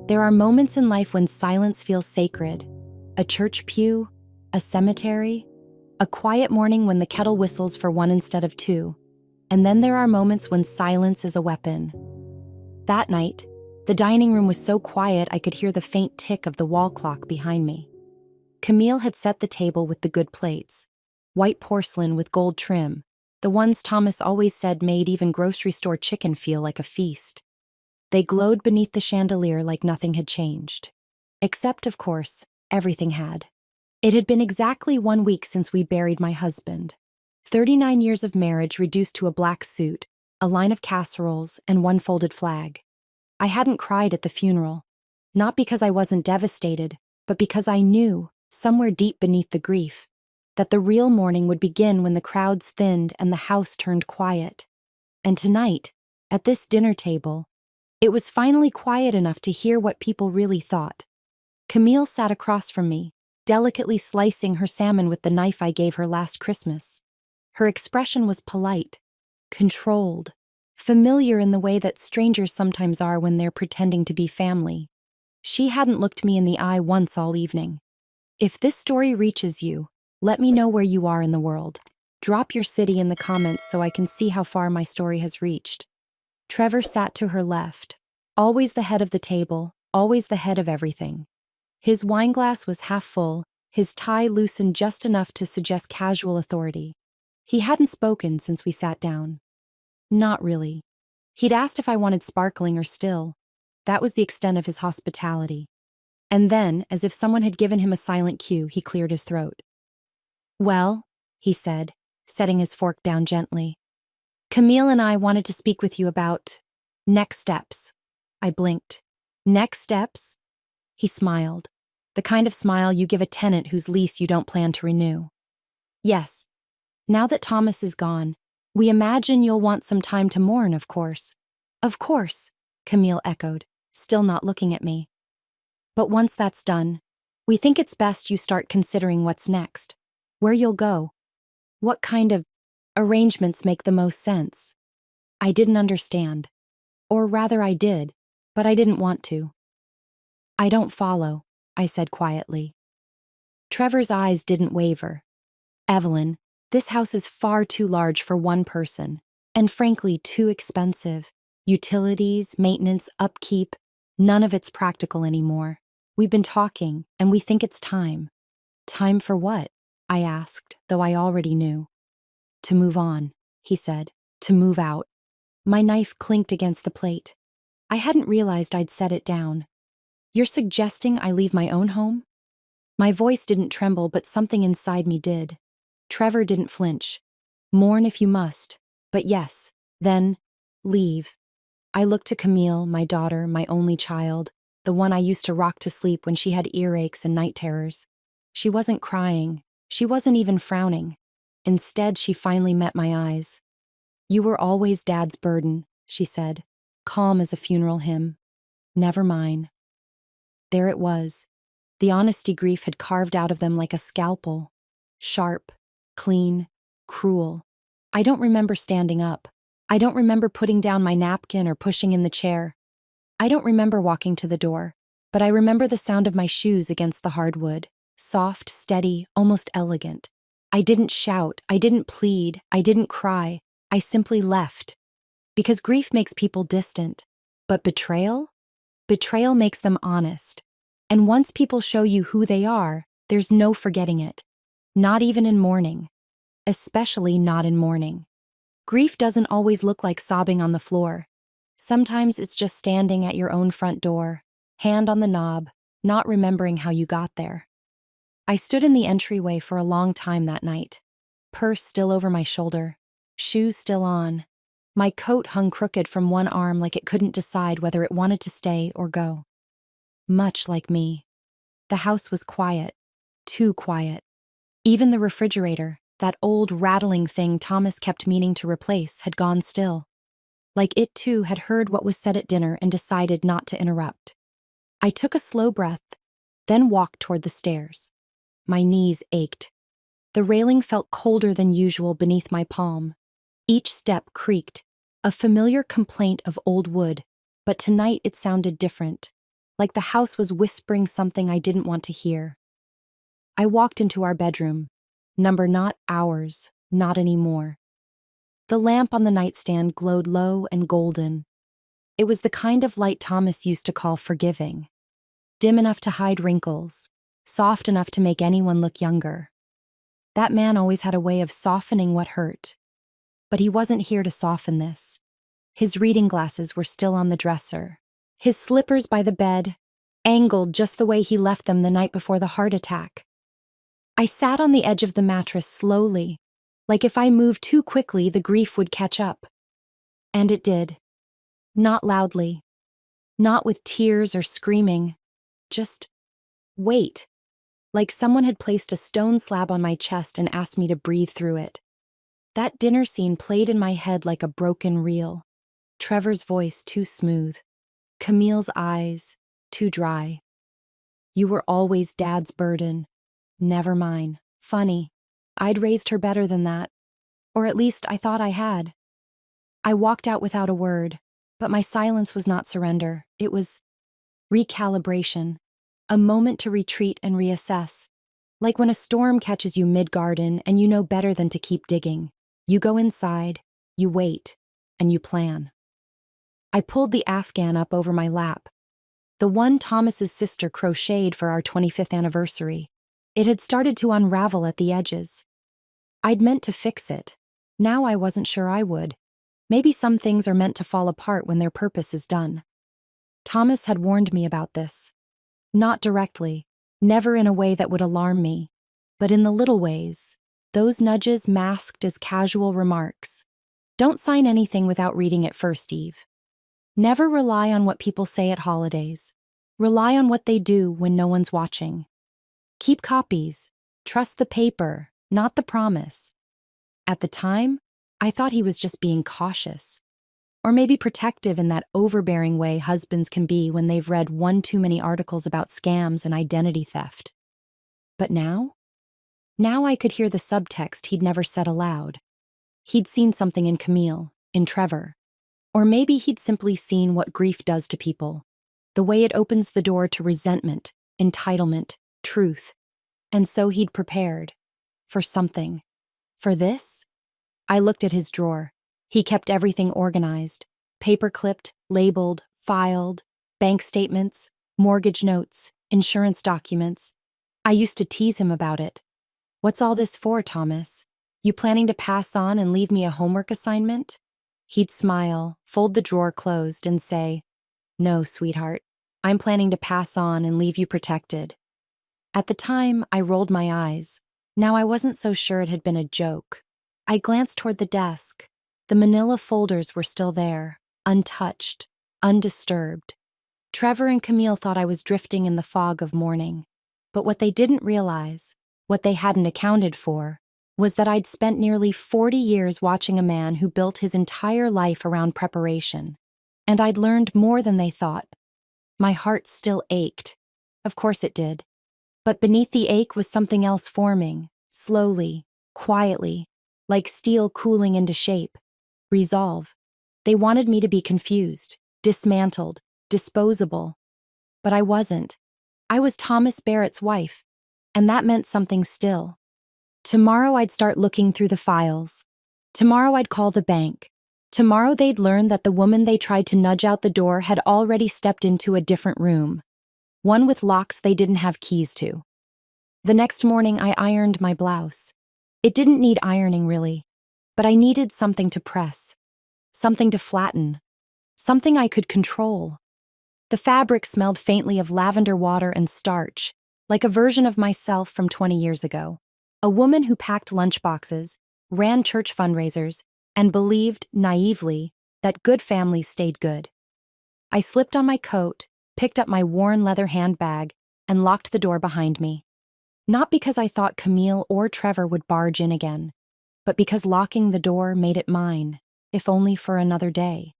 There are moments in life when silence feels sacred. A church pew, a cemetery, a quiet morning when the kettle whistles for one instead of two. And then there are moments when silence is a weapon. That night, the dining room was so quiet I could hear the faint tick of the wall clock behind me. Camille had set the table with the good plates. White porcelain with gold trim, the ones Thomas always said made even grocery store chicken feel like a feast. They glowed beneath the chandelier like nothing had changed. Except, of course, everything had. It had been exactly 1 week since we buried my husband. 39 years of marriage reduced to a black suit, a line of casseroles, and one folded flag. I hadn't cried at the funeral. Not because I wasn't devastated, but because I knew, somewhere deep beneath the grief, that the real mourning would begin when the crowds thinned and the house turned quiet. And tonight, at this dinner table, it was finally quiet enough to hear what people really thought. Camille sat across from me, delicately slicing her salmon with the knife I gave her last Christmas. Her expression was polite, controlled, familiar in the way that strangers sometimes are when they're pretending to be family. She hadn't looked me in the eye once all evening. If this story reaches you, let me know where you are in the world. Drop your city in the comments so I can see how far my story has reached. Trevor sat to her left, always the head of the table, always the head of everything. His wineglass was half full, his tie loosened just enough to suggest casual authority. He hadn't spoken since we sat down. Not really. He'd asked if I wanted sparkling or still. That was the extent of his hospitality. And then, as if someone had given him a silent cue, he cleared his throat. "Well," he said, setting his fork down gently, "Camille and I wanted to speak with you about next steps." I blinked. "Next steps?" He smiled, the kind of smile you give a tenant whose lease you don't plan to renew. "Yes. Now that Thomas is gone, we imagine you'll want some time to mourn, of course." "Of course," Camille echoed, still not looking at me. "But once that's done, we think it's best you start considering what's next. Where you'll go. What kind of arrangements make the most sense." I didn't understand. Or rather I did, but I didn't want to. "I don't follow," I said quietly. Trevor's eyes didn't waver. "Evelyn, this house is far too large for one person, and frankly too expensive. Utilities, maintenance, upkeep, none of it's practical anymore. We've been talking, and we think it's time." "Time for what?" I asked, though I already knew. "To move on," he said, "to move out." My knife clinked against the plate. I hadn't realized I'd set it down. "You're suggesting I leave my own home?" My voice didn't tremble, but something inside me did. Trevor didn't flinch. "Mourn if you must, but yes, then, leave." I looked to Camille, my daughter, my only child, the one I used to rock to sleep when she had earaches and night terrors. She wasn't crying. She wasn't even frowning. Instead, she finally met my eyes. "You were always Dad's burden," she said, calm as a funeral hymn. "Never mine." There it was. The honesty grief had carved out of them like a scalpel. Sharp, clean, cruel. I don't remember standing up. I don't remember putting down my napkin or pushing in the chair. I don't remember walking to the door, but I remember the sound of my shoes against the hardwood. Soft, steady, almost elegant. I didn't shout, I didn't plead, I didn't cry. I simply left. Because grief makes people distant. But betrayal? Betrayal makes them honest. And once people show you who they are, there's no forgetting it. Not even in mourning. Especially not in mourning. Grief doesn't always look like sobbing on the floor. Sometimes it's just standing at your own front door, hand on the knob, not remembering how you got there. I stood in the entryway for a long time that night. Purse still over my shoulder, shoes still on. My coat hung crooked from one arm like it couldn't decide whether it wanted to stay or go. Much like me. The house was quiet. Too quiet. Even the refrigerator, that old rattling thing Thomas kept meaning to replace, had gone still. Like it too had heard what was said at dinner and decided not to interrupt. I took a slow breath, then walked toward the stairs. My knees ached. The railing felt colder than usual beneath my palm. Each step creaked, a familiar complaint of old wood, but tonight it sounded different. like the house was whispering something I didn't want to hear. I walked into our bedroom. Number not ours, not anymore. The lamp on the nightstand glowed low and golden. It was the kind of light Thomas used to call forgiving. Dim enough to hide wrinkles, soft enough to make anyone look younger. That man always had a way of softening what hurt. But he wasn't here to soften this. His reading glasses were still on the dresser. His slippers by the bed, angled just the way he left them the night before the heart attack. I sat on the edge of the mattress slowly, like if I moved too quickly the grief would catch up. And it did. Not loudly. Not with tears or screaming. Just wait. Like someone had placed a stone slab on my chest and asked me to breathe through it. That dinner scene played in my head like a broken reel. Trevor's voice too smooth. Camille's eyes too dry. You were always Dad's burden. Never mine. Funny. I'd raised her better than that. Or at least I thought I had. I walked out without a word, but my silence was not surrender. It was recalibration. A moment to retreat and reassess. Like when a storm catches you mid-garden and you know better than to keep digging. You go inside, you wait, and you plan. I pulled the Afghan up over my lap. The one Thomas's sister crocheted for our 25th anniversary. It had started to unravel at the edges. I'd meant to fix it. Now I wasn't sure I would. Maybe some things are meant to fall apart when their purpose is done. Thomas had warned me about this. Not directly, never in a way that would alarm me, but in the little ways, those nudges masked as casual remarks. Don't sign anything without reading it first, Eve. Never rely on what people say at holidays. Rely on what they do when no one's watching. Keep copies. Trust the paper, not the promise. At the time, I thought he was just being cautious. Or maybe protective in that overbearing way husbands can be when they've read one too many articles about scams and identity theft. But now I could hear the subtext he'd never said aloud. He'd seen something in Camille, in Trevor. Or maybe he'd simply seen what grief does to people, the way it opens the door to resentment, entitlement, truth. And so he'd prepared. For something. For this? I looked at his drawer. He kept everything organized. Paper-clipped, labeled, filed, bank statements, mortgage notes, insurance documents. I used to tease him about it. What's all this for, Thomas? You planning to pass on and leave me a homework assignment? He'd smile, fold the drawer closed, and say, No, sweetheart. I'm planning to pass on and leave you protected. At the time, I rolled my eyes. Now I wasn't so sure it had been a joke. I glanced toward the desk. The manila folders were still there, untouched, undisturbed. Trevor and Camille thought I was drifting in the fog of mourning. But what they didn't realize, what they hadn't accounted for, was that I'd spent nearly 40 years watching a man who built his entire life around preparation. And I'd learned more than they thought. My heart still ached. Of course it did. But beneath the ache was something else forming, slowly, quietly, like steel cooling into shape. Resolve. They wanted me to be confused, dismantled, disposable. But I wasn't. I was Thomas Barrett's wife, and that meant something still. Tomorrow I'd start looking through the files. Tomorrow I'd call the bank. Tomorrow they'd learn that the woman they tried to nudge out the door had already stepped into a different room. One with locks they didn't have keys to. The next morning I ironed my blouse. It didn't need ironing really, but I needed something to press, something to flatten, something I could control. The fabric smelled faintly of lavender water and starch, like a version of myself from 20 years ago. A woman who packed lunchboxes, ran church fundraisers, and believed, naively, that good families stayed good. I slipped on my coat, picked up my worn leather handbag, and locked the door behind me. Not because I thought Camille or Trevor would barge in again, but because locking the door made it mine, if only for another day.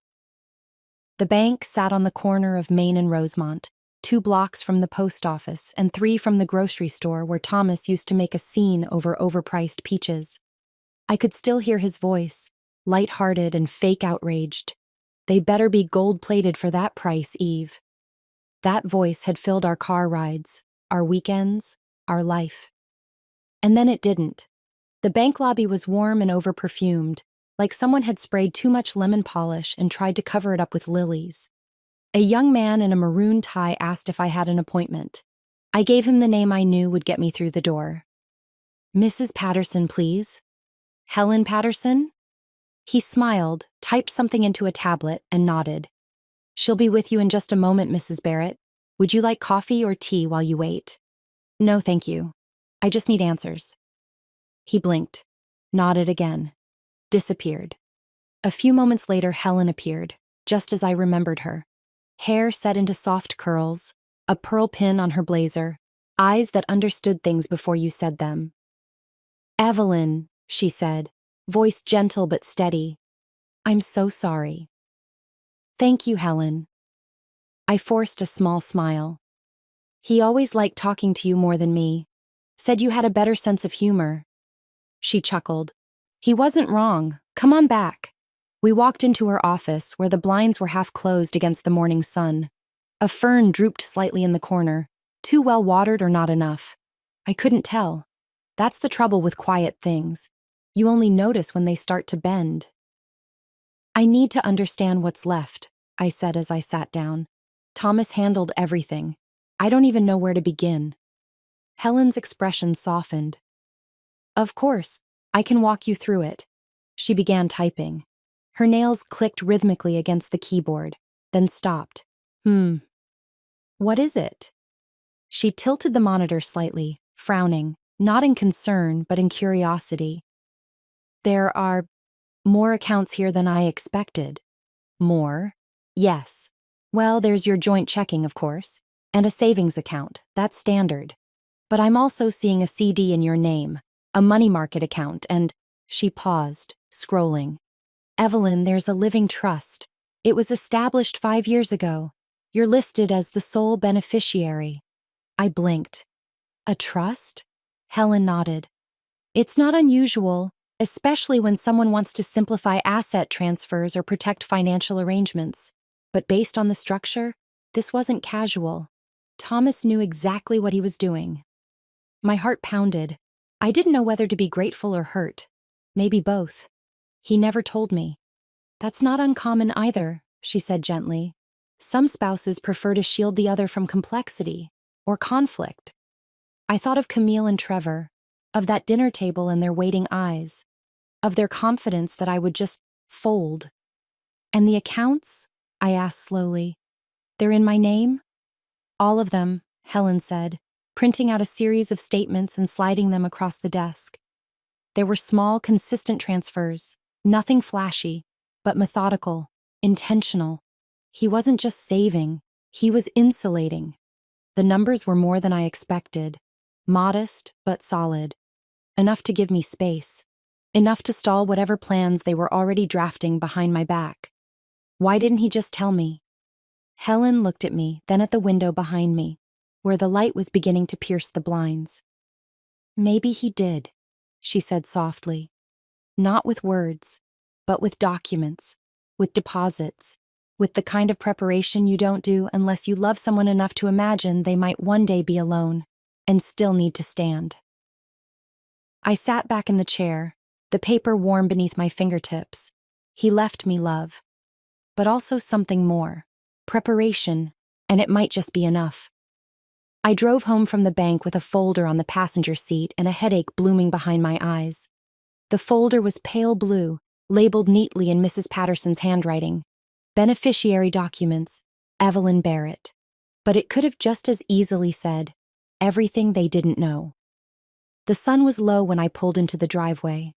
The bank sat on the corner of Main and Rosemont, 2 blocks from the post office and 3 from the grocery store where Thomas used to make a scene over overpriced peaches. I could still hear his voice, light-hearted and fake outraged. They better be gold-plated for that price, Eve. That voice had filled our car rides, our weekends, our life. And then it didn't. The bank lobby was warm and over-perfumed, like someone had sprayed too much lemon polish and tried to cover it up with lilies. A young man in a maroon tie asked if I had an appointment. I gave him the name I knew would get me through the door. "Mrs. Patterson, please." "Helen Patterson?" He smiled, typed something into a tablet, and nodded. "She'll be with you in just a moment, Mrs. Barrett. Would you like coffee or tea while you wait?" "No, thank you. I just need answers." He blinked, nodded again, disappeared. A few moments later, Helen appeared, just as I remembered her. Hair set into soft curls, a pearl pin on her blazer, eyes that understood things before you said them. "Evelyn," she said, voice gentle but steady. "I'm so sorry." "Thank you, Helen." I forced a small smile. "He always liked talking to you more than me. Said you had a better sense of humor." She chuckled. "He wasn't wrong. Come on back." We walked into her office, where the blinds were half closed against the morning sun. A fern drooped slightly in the corner, too well watered or not enough. I couldn't tell. That's the trouble with quiet things. You only notice when they start to bend. "I need to understand what's left," I said as I sat down. "Thomas handled everything. I don't even know where to begin." Helen's expression softened. "Of course, I can walk you through it." She began typing. Her nails clicked rhythmically against the keyboard, then stopped. What is it?" She tilted the monitor slightly, frowning, not in concern but in curiosity. "There are more accounts here than I expected." "More?" "Yes. Well, there's your joint checking, of course, and a savings account. That's standard. But I'm also seeing a CD in your name, a money market account, and—" She paused, scrolling. "Evelyn, there's a living trust. It was established 5 years ago. You're listed as the sole beneficiary." I blinked. "A trust?" Helen nodded. "It's not unusual, especially when someone wants to simplify asset transfers or protect financial arrangements. But based on the structure, this wasn't casual. Thomas knew exactly what he was doing." My heart pounded. I didn't know whether to be grateful or hurt. Maybe both. He never told me. "That's not uncommon either," she said gently. "Some spouses prefer to shield the other from complexity or conflict." I thought of Camille and Trevor, of that dinner table and their waiting eyes, of their confidence that I would just fold. "And the accounts?" I asked slowly. "They're in my name?" "All of them," Helen said, printing out a series of statements and sliding them across the desk. There were small, consistent transfers, nothing flashy, but methodical, intentional. He wasn't just saving, he was insulating. The numbers were more than I expected, modest but solid, enough to give me space, enough to stall whatever plans they were already drafting behind my back. Why didn't he just tell me? Helen looked at me, then at the window behind me, where the light was beginning to pierce the blinds. "Maybe he did," she said softly. "Not with words, but with documents, with deposits, with the kind of preparation you don't do unless you love someone enough to imagine they might one day be alone and still need to stand." I sat back in the chair, the paper warm beneath my fingertips. He left me love, but also something more, preparation, and it might just be enough. I drove home from the bank with a folder on the passenger seat and a headache blooming behind my eyes. The folder was pale blue, labeled neatly in Mrs. Patterson's handwriting. Beneficiary documents, Evelyn Barrett. But it could have just as easily said, everything they didn't know. The sun was low when I pulled into the driveway.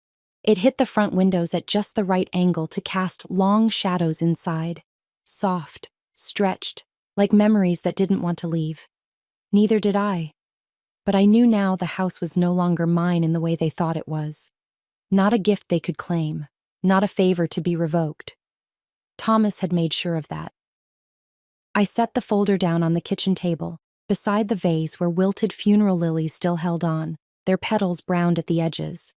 It hit the front windows at just the right angle to cast long shadows inside. Soft, stretched, like memories that didn't want to leave. Neither did I. But I knew now the house was no longer mine in the way they thought it was. Not a gift they could claim, not a favor to be revoked. Thomas had made sure of that. I set the folder down on the kitchen table, beside the vase where wilted funeral lilies still held on, their petals browned at the edges.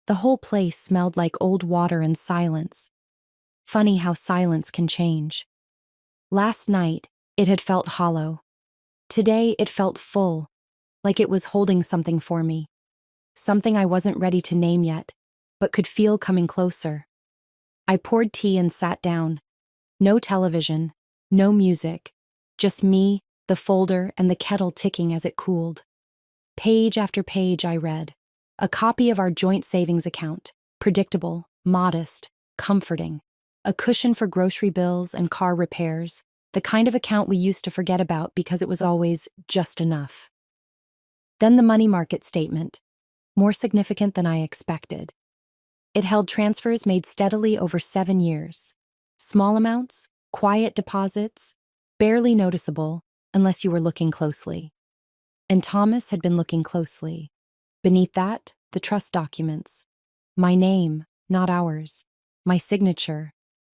The whole place smelled like old water and silence. Funny how silence can change. Last night, It had felt hollow. Today, it felt full, like it was holding something for me. Something I wasn't ready to name yet, but could feel coming closer. I poured tea and sat down. No television, no music, just me, the folder, and the kettle ticking as it cooled. Page after page I read. A copy of our joint savings account, predictable, modest, comforting. A cushion for grocery bills and car repairs, the kind of account we used to forget about because it was always just enough. Then the money market statement, more significant than I expected. It held transfers made steadily over 7 years. Small amounts, quiet deposits, barely noticeable unless you were looking closely. And Thomas had been looking closely. Beneath that, the trust documents. My name, not ours. My signature,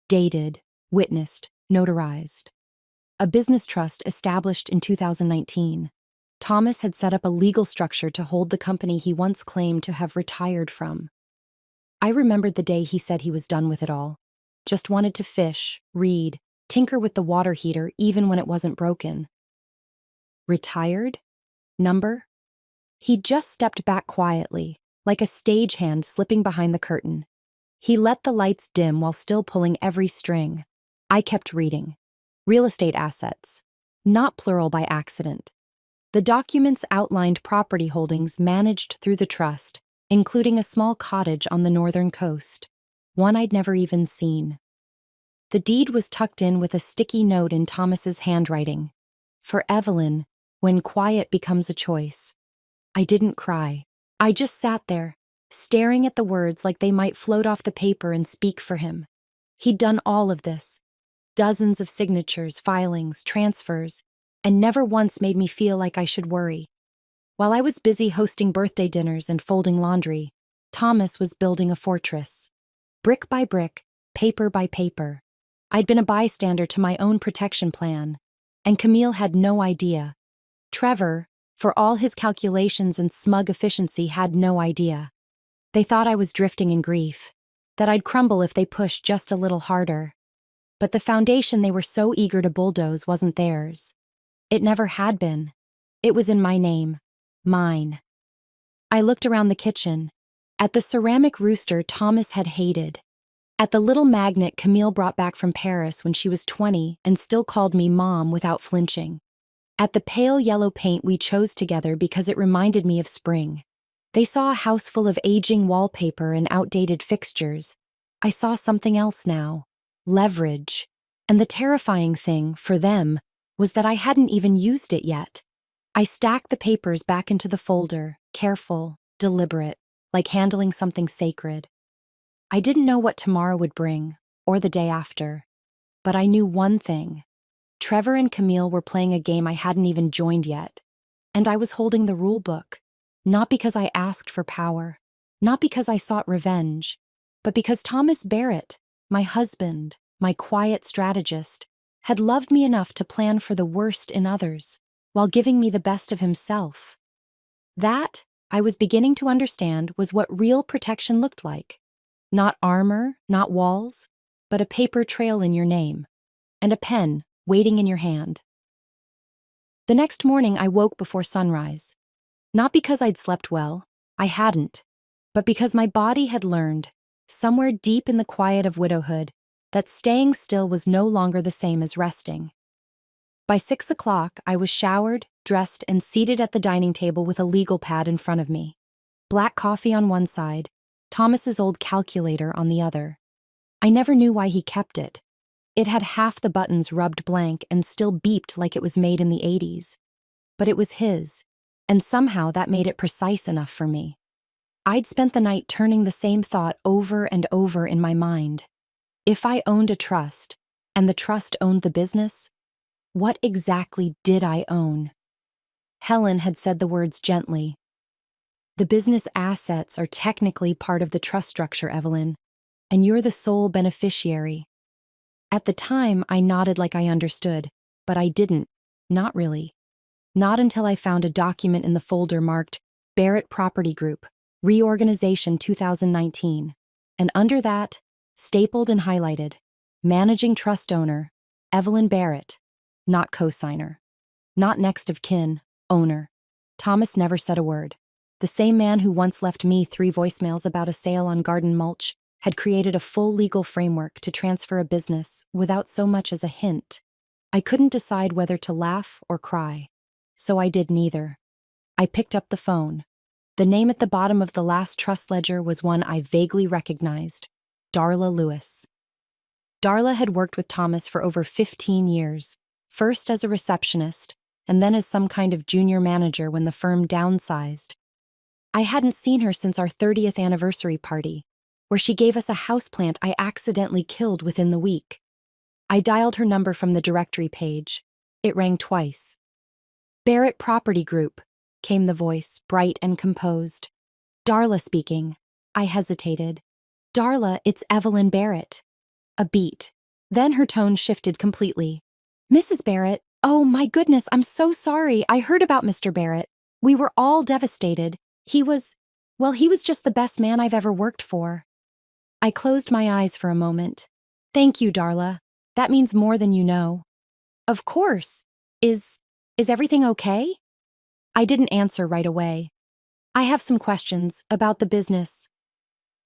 dated, witnessed, notarized. A business trust established in 2019. Thomas had set up a legal structure to hold the company he once claimed to have retired from. I remembered the day he said he was done with it all. Just wanted to fish, read, tinker with the water heater even when it wasn't broken. Retired? Number? He just stepped back quietly, like a stagehand slipping behind the curtain. He let the lights dim while still pulling every string. I kept reading. Real estate assets. Not plural by accident. The documents outlined property holdings managed through the trust, including a small cottage on the northern coast, one I'd never even seen. The deed was tucked in with a sticky note in Thomas's handwriting. For Evelyn, when quiet becomes a choice. I didn't cry. I just sat there, staring at the words like they might float off the paper and speak for him. He'd done all of this. Dozens of signatures, filings, transfers, and never once made me feel like I should worry. While I was busy hosting birthday dinners and folding laundry, Thomas was building a fortress. Brick by brick, paper by paper. I'd been a bystander to my own protection plan, and Camille had no idea. Trevor, for all his calculations and smug efficiency, had no idea. They thought I was drifting in grief, that I'd crumble if they pushed just a little harder. But the foundation they were so eager to bulldoze wasn't theirs. It never had been. It was in my name. Mine. I looked around the kitchen, at the ceramic rooster Thomas had hated, at the little magnet Camille brought back from Paris when she was 20 and still called me Mom without flinching, at the pale yellow paint we chose together because it reminded me of spring. They saw a house full of aging wallpaper and outdated fixtures. I saw something else now. Leverage. And the terrifying thing, for them, was that I hadn't even used it yet. I stacked the papers back into the folder, careful, deliberate, like handling something sacred. I didn't know what tomorrow would bring, or the day after. But I knew one thing. Trevor and Camille were playing a game I hadn't even joined yet. And I was holding the rule book. Not because I asked for power, not because I sought revenge, but because Thomas Barrett, my husband, my quiet strategist, had loved me enough to plan for the worst in others, while giving me the best of himself. That, I was beginning to understand, was what real protection looked like. Not armor, not walls, but a paper trail in your name, and a pen waiting in your hand. The next morning I woke before sunrise. Not because I'd slept well, I hadn't, but because my body had learned, somewhere deep in the quiet of widowhood, that staying still was no longer the same as resting. By 6 o'clock, I was showered, dressed, and seated at the dining table with a legal pad in front of me. Black coffee on one side, Thomas's old calculator on the other. I never knew why he kept it. It had half the buttons rubbed blank and still beeped like it was made in the 80s. But it was his, and somehow that made it precise enough for me. I'd spent the night turning the same thought over and over in my mind. If I owned a trust, and the trust owned the business, what exactly did I own? Helen had said the words gently. The business assets are technically part of the trust structure, Evelyn, and you're the sole beneficiary. At the time, I nodded like I understood, but I didn't, not really. Not until I found a document in the folder marked Barrett Property Group, Reorganization 2019, and under that, stapled and highlighted, Managing Trust Owner, Evelyn Barrett. not co-signer. Not next of kin, owner. Thomas never said a word. The same man who once left me 3 voicemails about a sale on garden mulch had created a full legal framework to transfer a business without so much as a hint. I couldn't decide whether to laugh or cry, so I did neither. I picked up the phone. The name at the bottom of the last trust ledger was one I vaguely recognized, Darla Lewis. Darla had worked with Thomas for over 15 years, first as a receptionist, and then as some kind of junior manager when the firm downsized. I hadn't seen her since our 30th anniversary party, where she gave us a houseplant I accidentally killed within the week. I dialed her number from the directory page. It rang twice. Barrett Property Group, came the voice, bright and composed. Darla speaking. I hesitated. Darla, it's Evelyn Barrett. A beat. Then her tone shifted completely. Mrs. Barrett, oh my goodness, I'm so sorry. I heard about Mr. Barrett. We were all devastated. He was just the best man I've ever worked for. I closed my eyes for a moment. Thank you, Darla. That means more than you know. Of course. Is everything okay? I didn't answer right away. I have some questions about the business.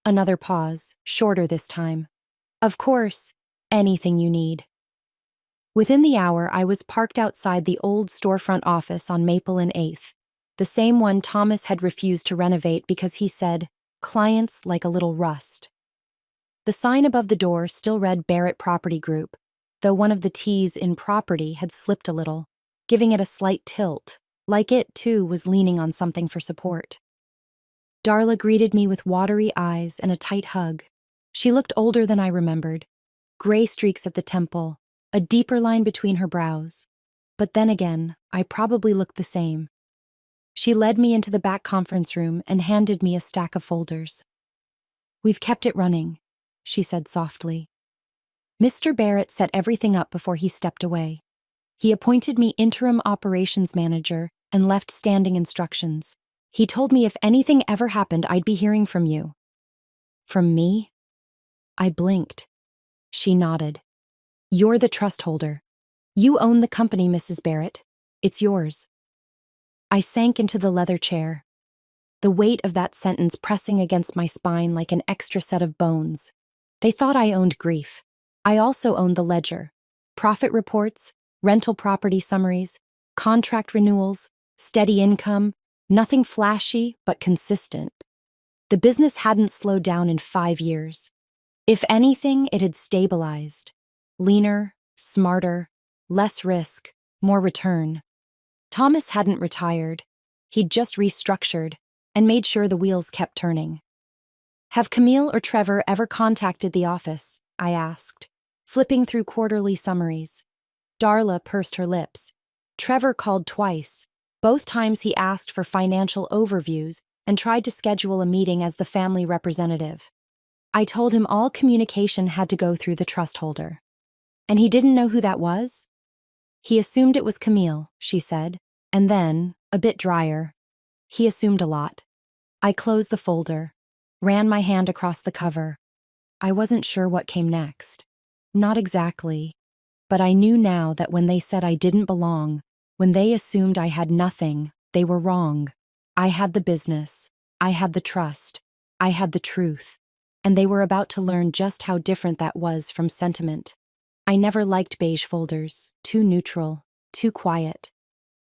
Another pause, shorter this time. Of course, anything you need. Within the hour, I was parked outside the old storefront office on Maple and 8th, the same one Thomas had refused to renovate because he said, clients like a little rust. The sign above the door still read Barrett Property Group, though one of the T's in property had slipped a little, giving it a slight tilt, like it, too, was leaning on something for support. Darla greeted me with watery eyes and a tight hug. She looked older than I remembered, gray streaks at the temple, a deeper line between her brows. But then again, I probably looked the same. She led me into the back conference room and handed me a stack of folders. We've kept it running, she said softly. Mr. Barrett set everything up before he stepped away. He appointed me interim operations manager and left standing instructions. He told me if anything ever happened, I'd be hearing from you. From me? I blinked. She nodded. You're the trust holder. You own the company, Mrs. Barrett. It's yours. I sank into the leather chair, the weight of that sentence pressing against my spine like an extra set of bones. They thought I owned grief. I also owned the ledger. Profit reports, rental property summaries, contract renewals, steady income, nothing flashy but consistent. The business hadn't slowed down in 5 years. If anything, it had stabilized. Leaner, smarter, less risk, more return. Thomas hadn't retired. He'd just restructured and made sure the wheels kept turning. Have Camille or Trevor ever contacted the office? I asked, flipping through quarterly summaries. Darla pursed her lips. Trevor called twice. Both times he asked for financial overviews and tried to schedule a meeting as the family representative. I told him all communication had to go through the trust holder. And he didn't know who that was? He assumed it was Camille, she said, and then, a bit drier, he assumed a lot. I closed the folder, ran my hand across the cover. I wasn't sure what came next. Not exactly, but I knew now that when they said I didn't belong, when they assumed I had nothing, they were wrong. I had the business, I had the trust, I had the truth, and they were about to learn just how different that was from sentiment. I never liked beige folders, too neutral, too quiet,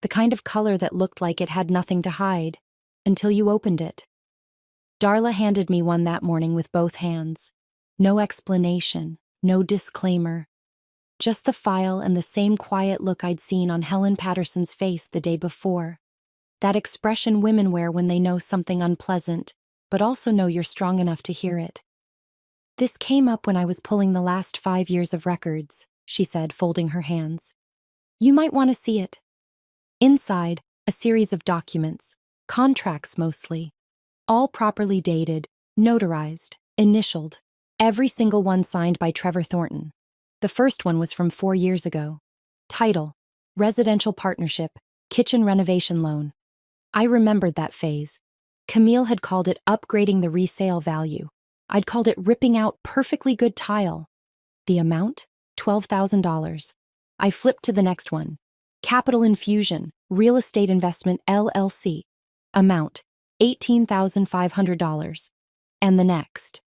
the kind of color that looked like it had nothing to hide, until you opened it. Darla handed me one that morning with both hands. No explanation, no disclaimer. Just the file and the same quiet look I'd seen on Helen Patterson's face the day before. That expression women wear when they know something unpleasant, but also know you're strong enough to hear it. This came up when I was pulling the last 5 years of records, she said, folding her hands. You might want to see it. Inside, a series of documents, contracts mostly, all properly dated, notarized, initialed, every single one signed by Trevor Thornton. The first one was from 4 years ago. Title, Residential Partnership, Kitchen Renovation Loan. I remembered that phase. Camille had called it upgrading the resale value. I'd called it ripping out perfectly good tile. The amount? $12,000. I flipped to the next one. Capital Infusion, Real Estate Investment LLC. Amount, $18,500. And the next.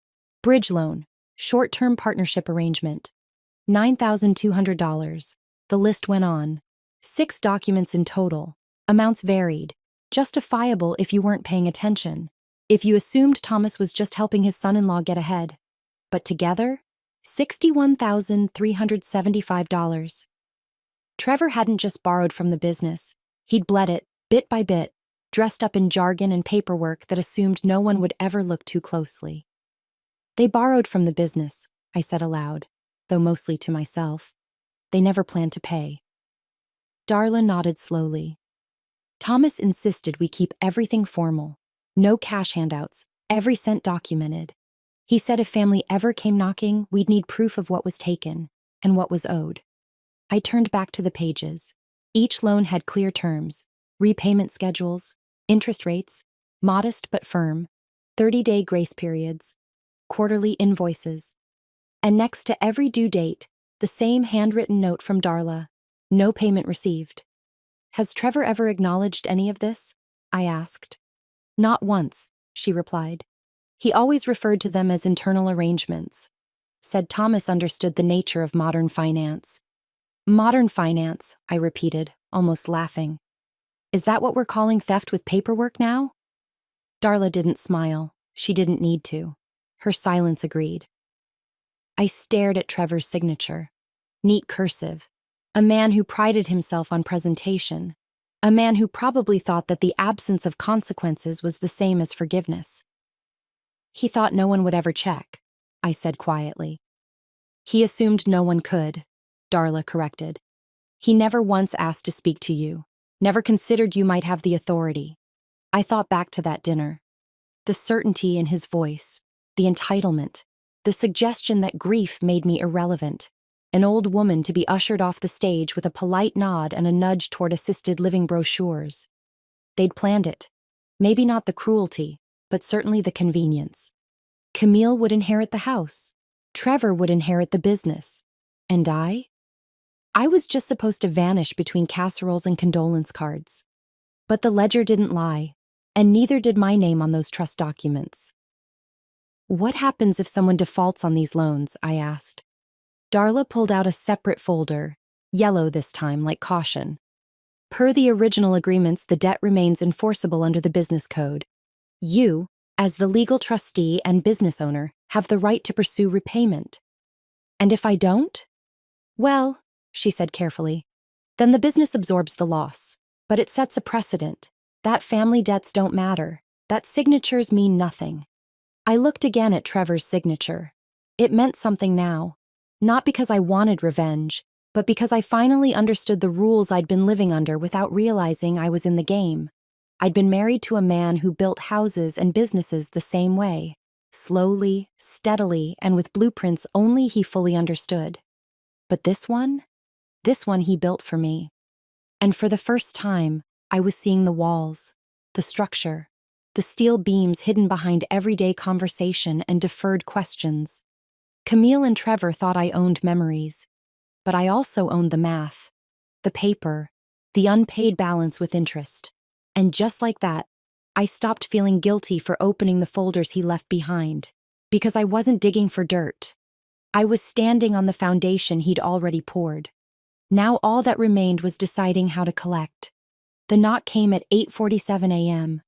Bridge Loan, Short-Term Partnership Arrangement. $9,200. The list went on. 6 documents in total. Amounts varied. Justifiable if you weren't paying attention. If you assumed Thomas was just helping his son-in-law get ahead. But together, $61,375. Trevor hadn't just borrowed from the business. He'd bled it, bit by bit, dressed up in jargon and paperwork that assumed no one would ever look too closely. They borrowed from the business, I said aloud, though mostly to myself. They never planned to pay. Darla nodded slowly. Thomas insisted we keep everything formal. No cash handouts, every cent documented. He said if family ever came knocking, we'd need proof of what was taken and what was owed. I turned back to the pages. Each loan had clear terms, repayment schedules, interest rates, modest but firm, 30-day grace periods, quarterly invoices. And next to every due date, the same handwritten note from Darla, no payment received. Has Trevor ever acknowledged any of this? I asked. Not once, she replied. He always referred to them as internal arrangements. Said Thomas understood the nature of modern finance. Modern finance, I repeated, almost laughing. Is that what we're calling theft with paperwork now? Darla didn't smile. She didn't need to. Her silence agreed. I stared at Trevor's signature. Neat cursive. A man who prided himself on presentation. A man who probably thought that the absence of consequences was the same as forgiveness. He thought no one would ever check, I said quietly. He assumed no one could, Darla corrected. He never once asked to speak to you, never considered you might have the authority. I thought back to that dinner. The certainty in his voice, the entitlement, the suggestion that grief made me irrelevant, an old woman to be ushered off the stage with a polite nod and a nudge toward assisted living brochures. They'd planned it. Maybe not the cruelty, but certainly the convenience. Camille would inherit the house. Trevor would inherit the business. And I? I was just supposed to vanish between casseroles and condolence cards. But the ledger didn't lie, and neither did my name on those trust documents. What happens if someone defaults on these loans? I asked. Darla pulled out a separate folder, yellow this time, like caution. Per the original agreements, the debt remains enforceable under the business code. You, as the legal trustee and business owner, have the right to pursue repayment. And if I don't? Well, she said carefully, then the business absorbs the loss. But it sets a precedent. That family debts don't matter. That signatures mean nothing. I looked again at Trevor's signature. It meant something now. Not because I wanted revenge, but because I finally understood the rules I'd been living under without realizing I was in the game. I'd been married to a man who built houses and businesses the same way, slowly, steadily, and with blueprints only he fully understood. But this one he built for me. And for the first time, I was seeing the walls, the structure, the steel beams hidden behind everyday conversation and deferred questions. Camille and Trevor thought I owned memories, but I also owned the math, the paper, the unpaid balance with interest. And just like that, I stopped feeling guilty for opening the folders he left behind, because I wasn't digging for dirt. I was standing on the foundation he'd already poured. Now all that remained was deciding how to collect. The knock came at 8:47 a.m.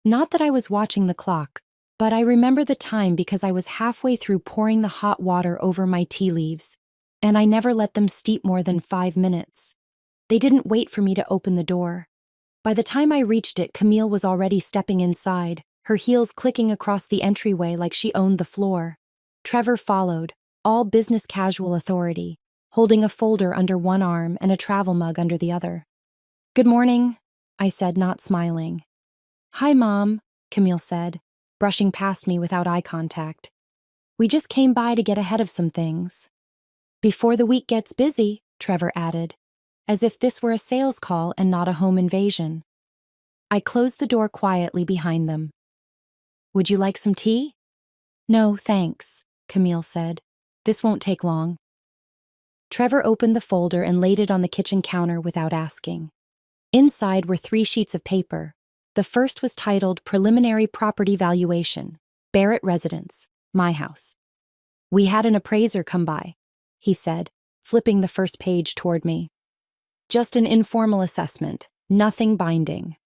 Not that I was watching the clock, but I remember the time because I was halfway through pouring the hot water over my tea leaves, and I never let them steep more than 5 minutes. They didn't wait for me to open the door. By the time I reached it, Camille was already stepping inside, her heels clicking across the entryway like she owned the floor. Trevor followed, all business casual authority, holding a folder under one arm and a travel mug under the other. "Good morning," I said, not smiling. "Hi, Mom," Camille said, brushing past me without eye contact. "We just came by to get ahead of some things." "Before the week gets busy," Trevor added, as if this were a sales call and not a home invasion. I closed the door quietly behind them. "Would you like some tea?" "No, thanks," Camille said. "This won't take long." Trevor opened the folder and laid it on the kitchen counter without asking. Inside were 3 sheets of paper. The first was titled Preliminary Property Valuation, Barrett Residence, my house. "We had an appraiser come by," he said, flipping the first page toward me. "Just an informal assessment, nothing binding."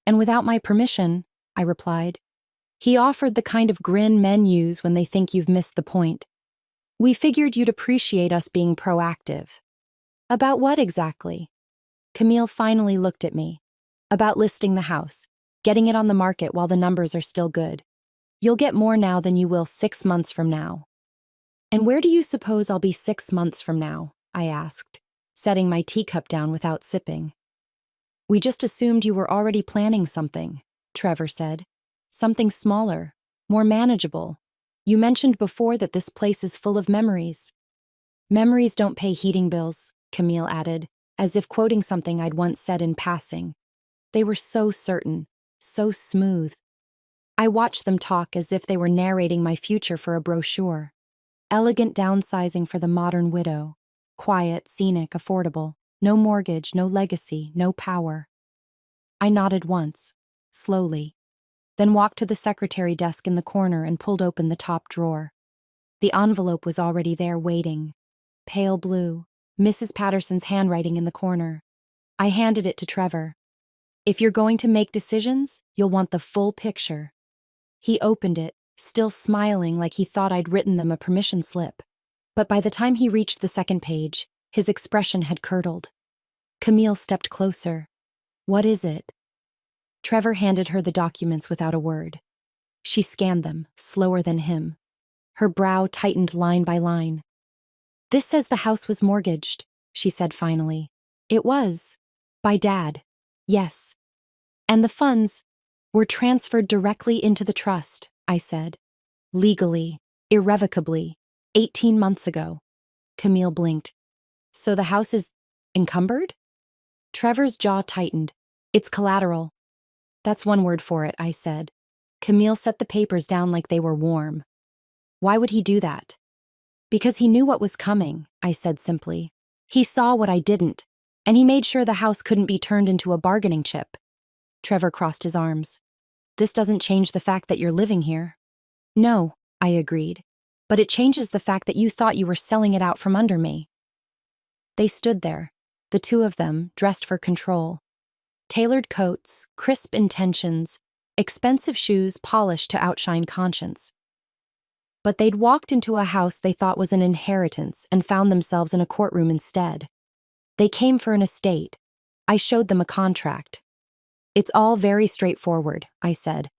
"And without my permission," I replied. He offered the kind of grin men use when they think you've missed the point. "We figured you'd appreciate us being proactive." "About what exactly?" Camille finally looked at me. "About listing the house, getting it on the market while the numbers are still good. You'll get more now than you will 6 months from now." "And where do you suppose I'll be 6 months from now?" I asked, setting my teacup down without sipping. "We just assumed you were already planning something," Trevor said. "Something smaller, more manageable. You mentioned before that this place is full of memories." "Memories don't pay heating bills," Camille added, as if quoting something I'd once said in passing. They were so certain, so smooth. I watched them talk as if they were narrating my future for a brochure. Elegant downsizing for the modern widow. Quiet, scenic, affordable. No mortgage, no legacy, no power. I nodded once, slowly, then walked to the secretary desk in the corner and pulled open the top drawer. The envelope was already there waiting. Pale blue, Mrs. Patterson's handwriting in the corner. I handed it to Trevor. "If you're going to make decisions, you'll want the full picture." He opened it, still smiling like he thought I'd written them a permission slip. But by the time he reached the second page, his expression had curdled. Camille stepped closer. "What is it?" Trevor handed her the documents without a word. She scanned them, slower than him. Her brow tightened line by line. "This says the house was mortgaged," she said finally. "It was. By Dad. Yes. And the funds were transferred directly into the trust," I said. "Legally, irrevocably, 18 months ago." Camille blinked. "So the house is encumbered?" Trevor's jaw tightened. "It's collateral." "That's one word for it," I said. Camille set the papers down like they were warm. "Why would he do that?" "Because he knew what was coming," I said simply. "He saw what I didn't, and he made sure the house couldn't be turned into a bargaining chip." Trevor crossed his arms. "This doesn't change the fact that you're living here." "No," I agreed, "but it changes the fact that you thought you were selling it out from under me." They stood there, the two of them, dressed for control. Tailored coats, crisp intentions, expensive shoes polished to outshine conscience. But they'd walked into a house they thought was an inheritance and found themselves in a courtroom instead. They came for an estate. I showed them a contract. "It's all very straightforward," I said.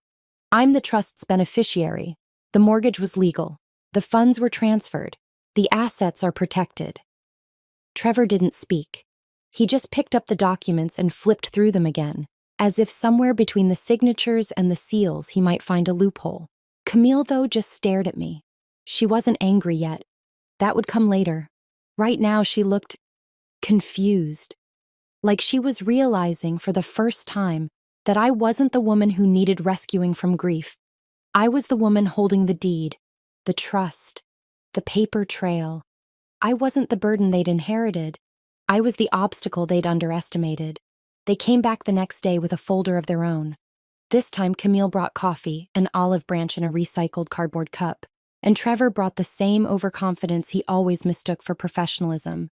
"I'm the trust's beneficiary. The mortgage was legal. The funds were transferred. The assets are protected." Trevor didn't speak. He just picked up the documents and flipped through them again, as if somewhere between the signatures and the seals he might find a loophole. Camille, though, just stared at me. She wasn't angry yet. That would come later. Right now she looked confused, like she was realizing for the first time that I wasn't the woman who needed rescuing from grief. I was the woman holding the deed, the trust, the paper trail. I wasn't the burden they'd inherited. I was the obstacle they'd underestimated. They came back the next day with a folder of their own. This time Camille brought coffee, an olive branch in a recycled cardboard cup, and Trevor brought the same overconfidence he always mistook for professionalism.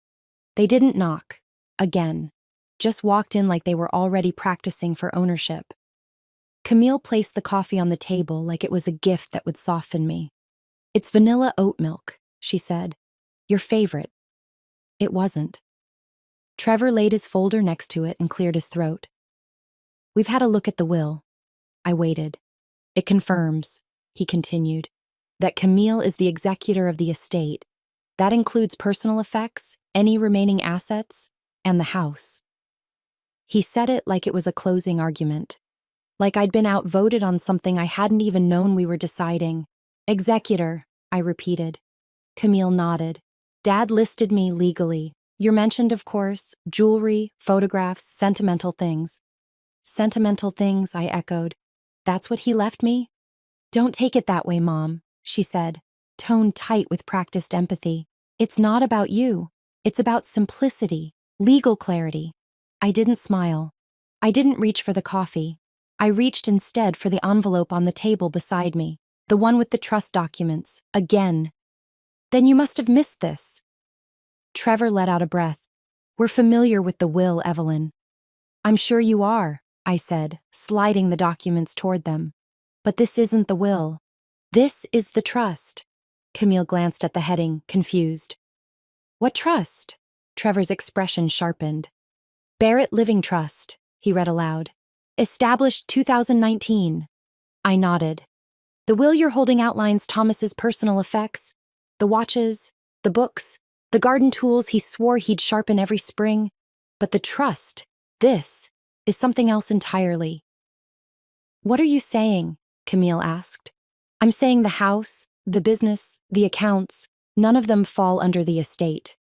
They didn't knock, again, just walked in like they were already practicing for ownership. Camille placed the coffee on the table like it was a gift that would soften me. "It's vanilla oat milk," she said. "Your favorite." It wasn't. Trevor laid his folder next to it and cleared his throat. "We've had a look at the will." I waited. "It confirms," he continued, "that Camille is the executor of the estate. That includes personal effects, any remaining assets, and the house." He said it like it was a closing argument, like I'd been outvoted on something I hadn't even known we were deciding. "Executor," I repeated. Camille nodded. "Dad listed me legally. You're mentioned, of course, jewelry, photographs, sentimental things." "Sentimental things," I echoed. "That's what he left me?" "Don't take it that way, Mom," she said, tone tight with practiced empathy. "It's not about you. It's about simplicity, legal clarity. I didn't smile. I didn't reach for the coffee. I reached instead for the envelope on the table beside me, the one with the trust documents, again. Then you must have missed this. Trevor let out a breath. We're familiar with the will, Evelyn. I'm sure you are, I said, sliding the documents toward them. But this isn't the will. This is the trust. Camille glanced at the heading, confused. What trust? Trevor's expression sharpened. Barrett Living Trust, he read aloud. Established 2019. I nodded. The will you're holding outlines Thomas's personal effects, the watches, the books, the garden tools he swore he'd sharpen every spring. But the trust, this, is something else entirely. What are you saying? Camille asked. I'm saying the house, the business, the accounts, none of them fall under the estate.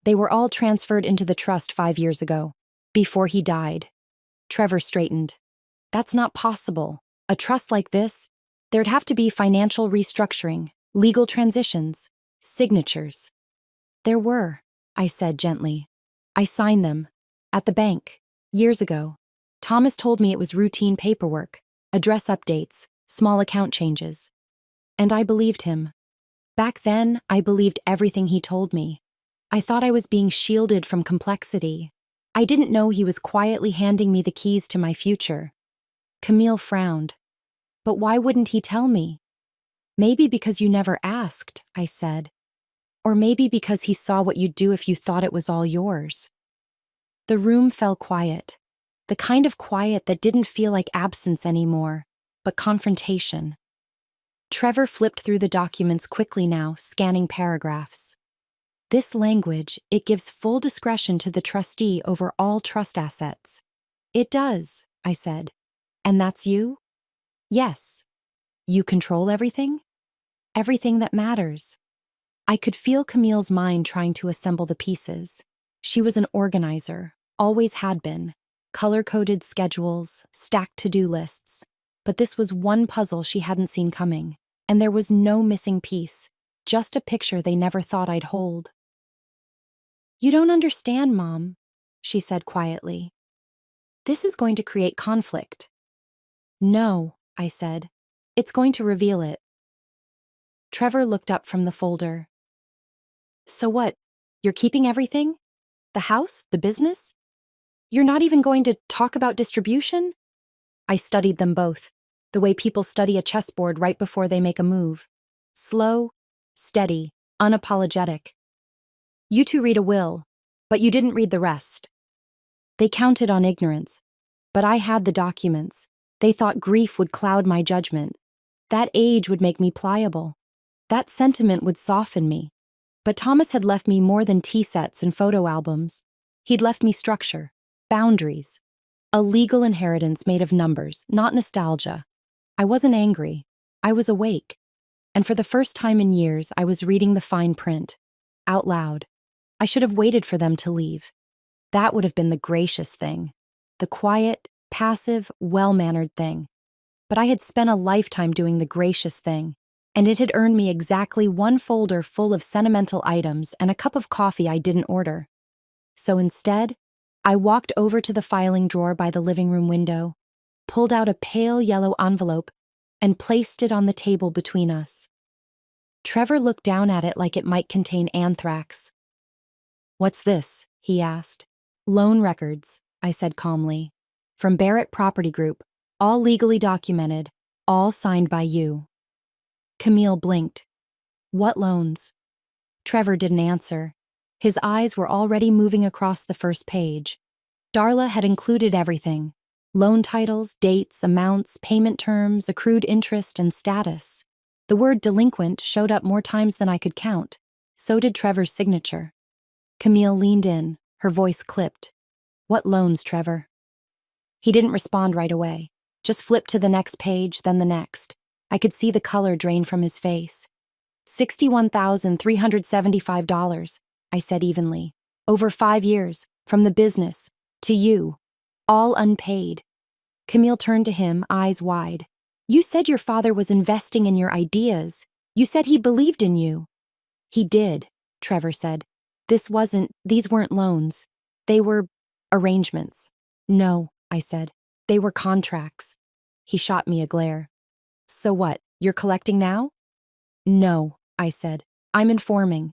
They were all transferred into the trust 5 years ago, before he died. Trevor straightened. That's not possible. A trust like this, there'd have to be financial restructuring, legal transitions, signatures. There were, I said gently. I signed them. At the bank. Years ago. Thomas told me it was routine paperwork, address updates, small account changes. And I believed him. Back then, I believed everything he told me. I thought I was being shielded from complexity. I didn't know he was quietly handing me the keys to my future. Camille frowned. But why wouldn't he tell me? Maybe because you never asked, I said. Or maybe because he saw what you'd do if you thought it was all yours. The room fell quiet. The kind of quiet that didn't feel like absence anymore, but confrontation. Trevor flipped through the documents quickly now, scanning paragraphs. This language, it gives full discretion to the trustee over all trust assets. It does, I said. And that's you? Yes. You control everything? Everything that matters. I could feel Camille's mind trying to assemble the pieces. She was an organizer, always had been. Color-coded schedules, stacked to-do lists. But this was one puzzle she hadn't seen coming. And there was no missing piece, just a picture they never thought I'd hold. You don't understand, Mom, she said quietly. This is going to create conflict. No, I said. It's going to reveal it. Trevor looked up from the folder. So what? You're keeping everything? The house? The business? You're not even going to talk about distribution? I studied them both, the way people study a chessboard right before they make a move. Slow, steady, unapologetic. You two read a will, but you didn't read the rest. They counted on ignorance, but I had the documents. They thought grief would cloud my judgment. That age would make me pliable. That sentiment would soften me. But Thomas had left me more than tea sets and photo albums. He'd left me structure, boundaries, a legal inheritance made of numbers, not nostalgia. I wasn't angry. I was awake. And for the first time in years, I was reading the fine print, out loud. I should have waited for them to leave. That would have been the gracious thing, the quiet, passive, well-mannered thing. But I had spent a lifetime doing the gracious thing, and it had earned me exactly one folder full of sentimental items and a cup of coffee I didn't order. So instead, I walked over to the filing drawer by the living room window, pulled out a pale yellow envelope, and placed it on the table between us. Trevor looked down at it like it might contain anthrax. What's this? He asked. Loan records, I said calmly. From Barrett Property Group, all legally documented, all signed by you. Camille blinked. What loans? Trevor didn't answer. His eyes were already moving across the first page. Darla had included everything. Loan titles, dates, amounts, payment terms, accrued interest, and status. The word delinquent showed up more times than I could count. So did Trevor's signature. Camille leaned in, her voice clipped. What loans, Trevor? He didn't respond right away. Just flipped to the next page, then the next. I could see the color drain from his face. $61,375, I said evenly. Over 5 years, from the business, to you. All unpaid. Camille turned to him, eyes wide. You said your father was investing in your ideas. You said he believed in you. He did, Trevor said. These weren't loans. They were arrangements. No, I said. They were contracts. He shot me a glare. So what, you're collecting now? No, I said. I'm informing.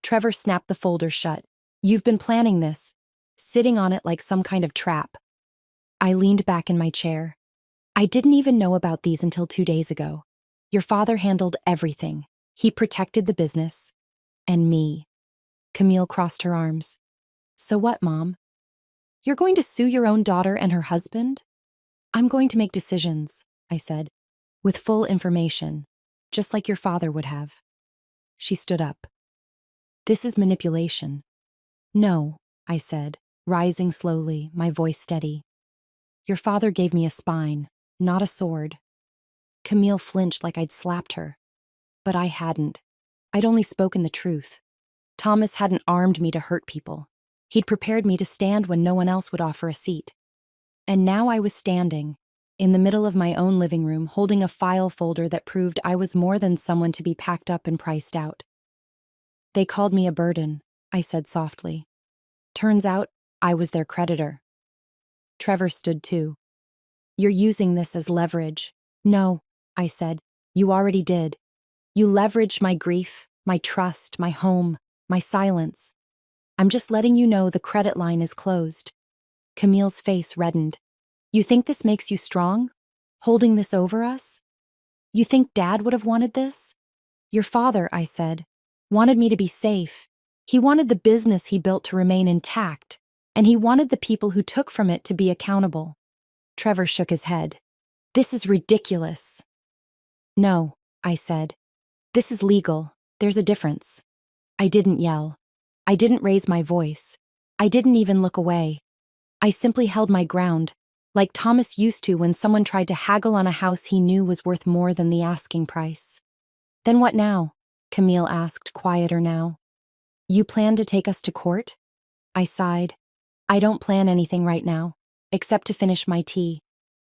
Trevor snapped the folder shut. You've been planning this, sitting on it like some kind of trap. I leaned back in my chair. I didn't even know about these until 2 days ago. Your father handled everything. He protected the business. And me. Camille crossed her arms. So what, Mom? You're going to sue your own daughter and her husband? I'm going to make decisions, I said, with full information, just like your father would have. She stood up. This is manipulation. No, I said, rising slowly, my voice steady. Your father gave me a spine, not a sword. Camille flinched like I'd slapped her. But I hadn't. I'd only spoken the truth. Thomas hadn't armed me to hurt people. He'd prepared me to stand when no one else would offer a seat. And now I was standing, in the middle of my own living room, holding a file folder that proved I was more than someone to be packed up and priced out. They called me a burden, I said softly. Turns out, I was their creditor. Trevor stood too. You're using this as leverage. No, I said. You already did. You leveraged my grief, my trust, my home, my silence. I'm just letting you know the credit line is closed. Camille's face reddened. You think this makes you strong? Holding this over us? You think Dad would have wanted this? Your father, I said, wanted me to be safe. He wanted the business he built to remain intact, and he wanted the people who took from it to be accountable. Trevor shook his head. This is ridiculous. No, I said. This is legal. There's a difference. I didn't yell. I didn't raise my voice. I didn't even look away. I simply held my ground, like Thomas used to when someone tried to haggle on a house he knew was worth more than the asking price. Then what now? Camille asked, quieter now. You plan to take us to court? I sighed. I don't plan anything right now, except to finish my tea.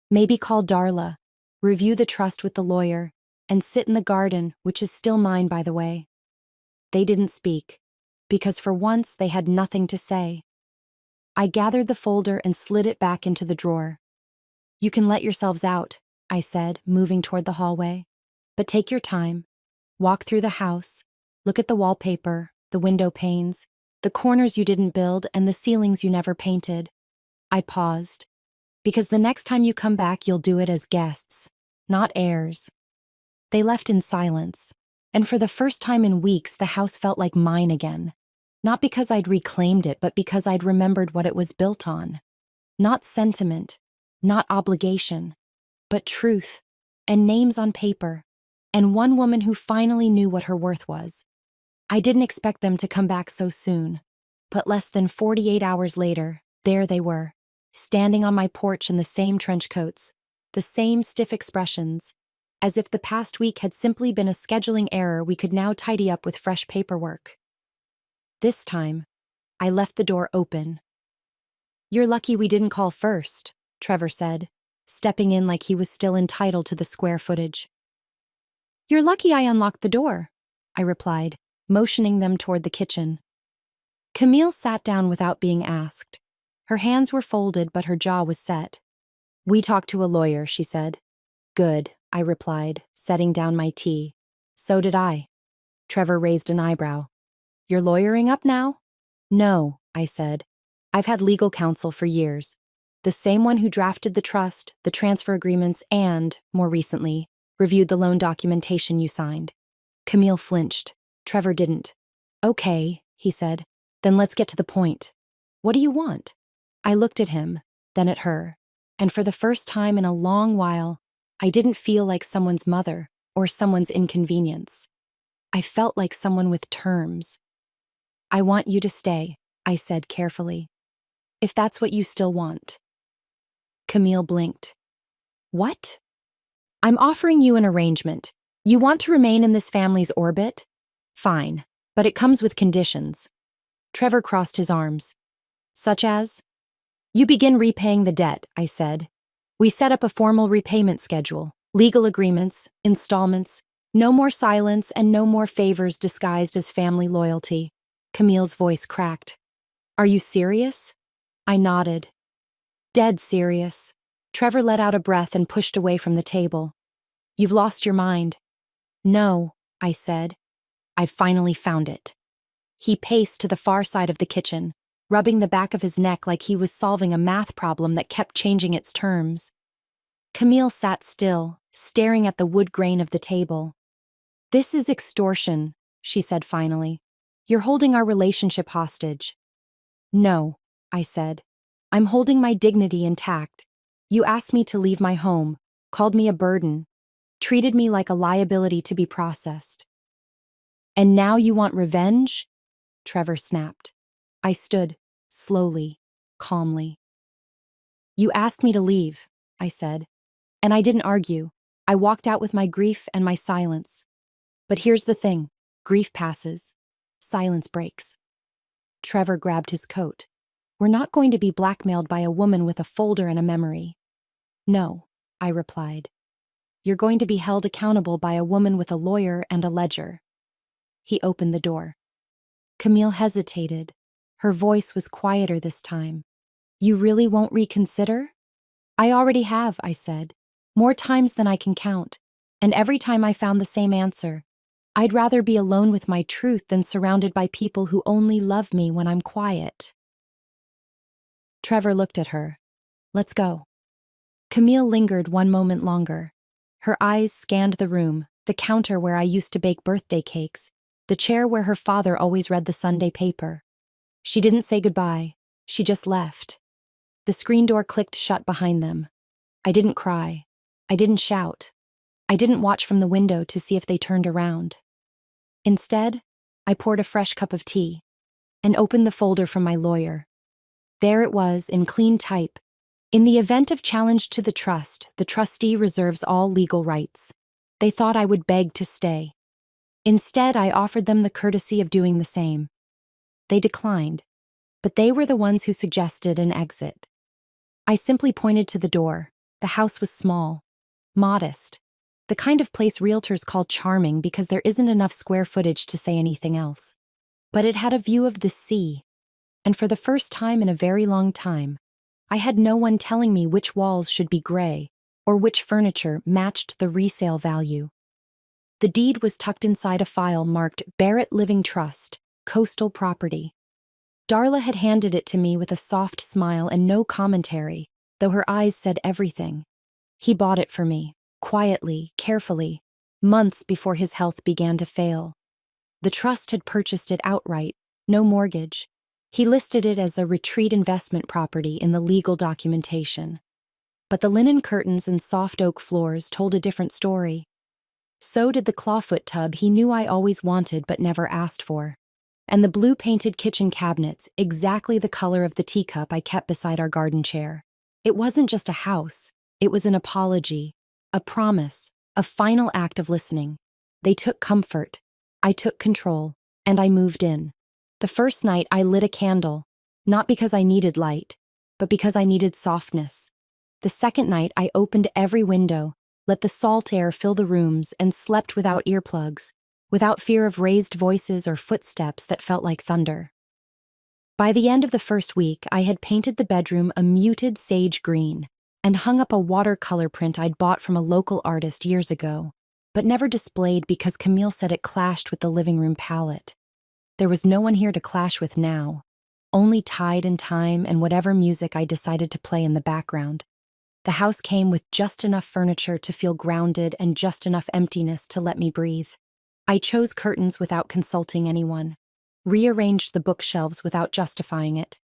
Maybe call Darla, review the trust with the lawyer, and sit in the garden, which is still mine, by the way. They didn't speak, because for once they had nothing to say. I gathered the folder and slid it back into the drawer. You can let yourselves out, I said, moving toward the hallway. But take your time. Walk through the house. Look at the wallpaper, the window panes, the corners you didn't build, and the ceilings you never painted. I paused. Because the next time you come back, you'll do it as guests, not heirs. They left in silence, and for the first time in weeks, the house felt like mine again. Not because I'd reclaimed it, but because I'd remembered what it was built on. Not sentiment, not obligation, but truth, and names on paper, and one woman who finally knew what her worth was. I didn't expect them to come back so soon, but less than 48 hours later, there they were, standing on my porch in the same trench coats, the same stiff expressions, as if the past week had simply been a scheduling error we could now tidy up with fresh paperwork. This time, I left the door open. You're lucky we didn't call first, Trevor said, stepping in like he was still entitled to the square footage. You're lucky I unlocked the door, I replied, motioning them toward the kitchen. Camille sat down without being asked. Her hands were folded, but her jaw was set. We talked to a lawyer, she said. Good, I replied, setting down my tea. So did I. Trevor raised an eyebrow. You're lawyering up now? No, I said. I've had legal counsel for years. The same one who drafted the trust, the transfer agreements, and, more recently, reviewed the loan documentation you signed. Camille flinched. Trevor didn't. Okay, he said. Then let's get to the point. What do you want? I looked at him, then at her, and for the first time in a long while, I didn't feel like someone's mother or someone's inconvenience. I felt like someone with terms. I want you to stay, I said carefully. If that's what you still want. Camille blinked. What? I'm offering you an arrangement. You want to remain in this family's orbit? Fine, but it comes with conditions. Trevor crossed his arms. Such as? You begin repaying the debt, I said. We set up a formal repayment schedule, legal agreements, installments, no more silence and no more favors disguised as family loyalty. Camille's voice cracked. Are you serious? I nodded. Dead serious. Trevor let out a breath and pushed away from the table. You've lost your mind. No, I said. I've finally found it. He paced to the far side of the kitchen, rubbing the back of his neck like he was solving a math problem that kept changing its terms. Camille sat still, staring at the wood grain of the table. This is extortion, she said finally. You're holding our relationship hostage. No, I said. I'm holding my dignity intact. You asked me to leave my home, called me a burden, treated me like a liability to be processed. And now you want revenge? Trevor snapped. I stood, slowly, calmly. You asked me to leave, I said. And I didn't argue. I walked out with my grief and my silence. But here's the thing. Grief passes. Silence breaks. Trevor grabbed his coat. We're not going to be blackmailed by a woman with a folder and a memory. No, I replied. You're going to be held accountable by a woman with a lawyer and a ledger. He opened the door. Camille hesitated. Her voice was quieter this time. You really won't reconsider? I already have, I said. More times than I can count. And every time I found the same answer. I'd rather be alone with my truth than surrounded by people who only love me when I'm quiet. Trevor looked at her. Let's go. Camille lingered one moment longer. Her eyes scanned the room, the counter where I used to bake birthday cakes, the chair where her father always read the Sunday paper. She didn't say goodbye. She just left. The screen door clicked shut behind them. I didn't cry. I didn't shout. I didn't watch from the window to see if they turned around. Instead, I poured a fresh cup of tea and opened the folder from my lawyer. There it was, in clean type. In the event of challenge to the trust, the trustee reserves all legal rights. They thought I would beg to stay. Instead, I offered them the courtesy of doing the same. They declined, but they were the ones who suggested an exit. I simply pointed to the door. The house was small, modest, the kind of place realtors call charming because there isn't enough square footage to say anything else. But it had a view of the sea, and for the first time in a very long time, I had no one telling me which walls should be gray or which furniture matched the resale value. The deed was tucked inside a file marked Barrett Living Trust, Coastal Property. Darla had handed it to me with a soft smile and no commentary, though her eyes said everything. He bought it for me, quietly, carefully, months before his health began to fail. The trust had purchased it outright, no mortgage. He listed it as a retreat investment property in the legal documentation. But the linen curtains and soft oak floors told a different story. So did the clawfoot tub he knew I always wanted but never asked for. And the blue-painted kitchen cabinets, exactly the color of the teacup I kept beside our garden chair. It wasn't just a house. It was an apology, a promise, a final act of listening. They took comfort. I took control, and I moved in. The first night I lit a candle, not because I needed light, but because I needed softness. The second night I opened every window, let the salt air fill the rooms, and slept without earplugs, without fear of raised voices or footsteps that felt like thunder. By the end of the first week, I had painted the bedroom a muted sage green and hung up a watercolor print I'd bought from a local artist years ago, but never displayed because Camille said it clashed with the living room palette. There was no one here to clash with now, only tide and time and whatever music I decided to play in the background. The house came with just enough furniture to feel grounded and just enough emptiness to let me breathe. I chose curtains without consulting anyone, rearranged the bookshelves without justifying it,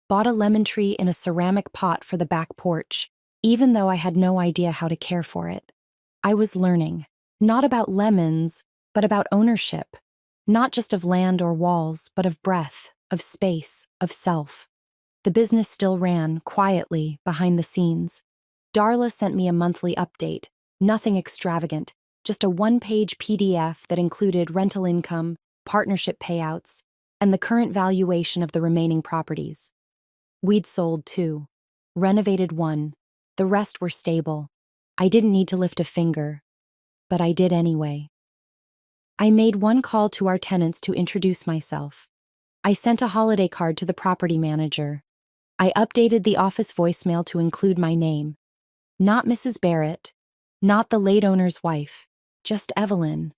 bought a lemon tree in a ceramic pot for the back porch, even though I had no idea how to care for it. I was learning, not about lemons, but about ownership, not just of land or walls, but of breath, of space, of self. The business still ran, quietly, behind the scenes. Darla sent me a monthly update, nothing extravagant, just a one-page PDF that included rental income, partnership payouts, and the current valuation of the remaining properties. We'd sold 2, renovated 1, the rest were stable. I didn't need to lift a finger, but I did anyway. I made one call to our tenants to introduce myself. I sent a holiday card to the property manager. I updated the office voicemail to include my name. Not Mrs. Barrett, not the late owner's wife, just Evelyn.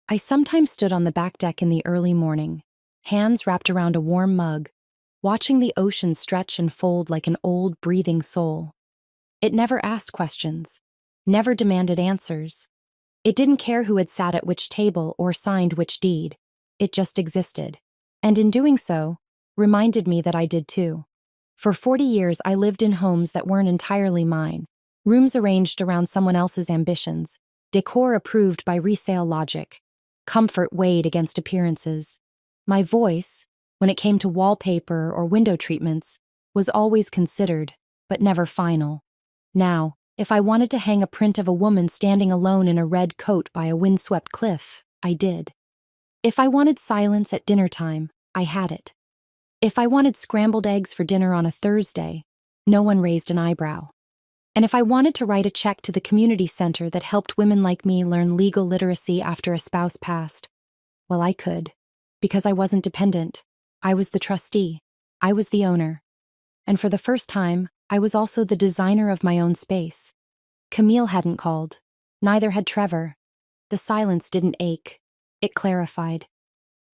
I sometimes stood on the back deck in the early morning, hands wrapped around a warm mug, watching the ocean stretch and fold like an old, breathing soul. It never asked questions, never demanded answers. It didn't care who had sat at which table or signed which deed. It just existed. And in doing so, reminded me that I did too. For 40 years, I lived in homes that weren't entirely mine, rooms arranged around someone else's ambitions, decor approved by resale logic, comfort weighed against appearances. My voice, when it came to wallpaper or window treatments, was always considered, but never final. Now, if I wanted to hang a print of a woman standing alone in a red coat by a windswept cliff, I did. If I wanted silence at dinner time, I had it. If I wanted scrambled eggs for dinner on a Thursday, no one raised an eyebrow. And if I wanted to write a check to the community center that helped women like me learn legal literacy after a spouse passed, well, I could. Because I wasn't dependent. I was the trustee. I was the owner. And for the first time, I was also the designer of my own space. Camille hadn't called. Neither had Trevor. The silence didn't ache. It clarified.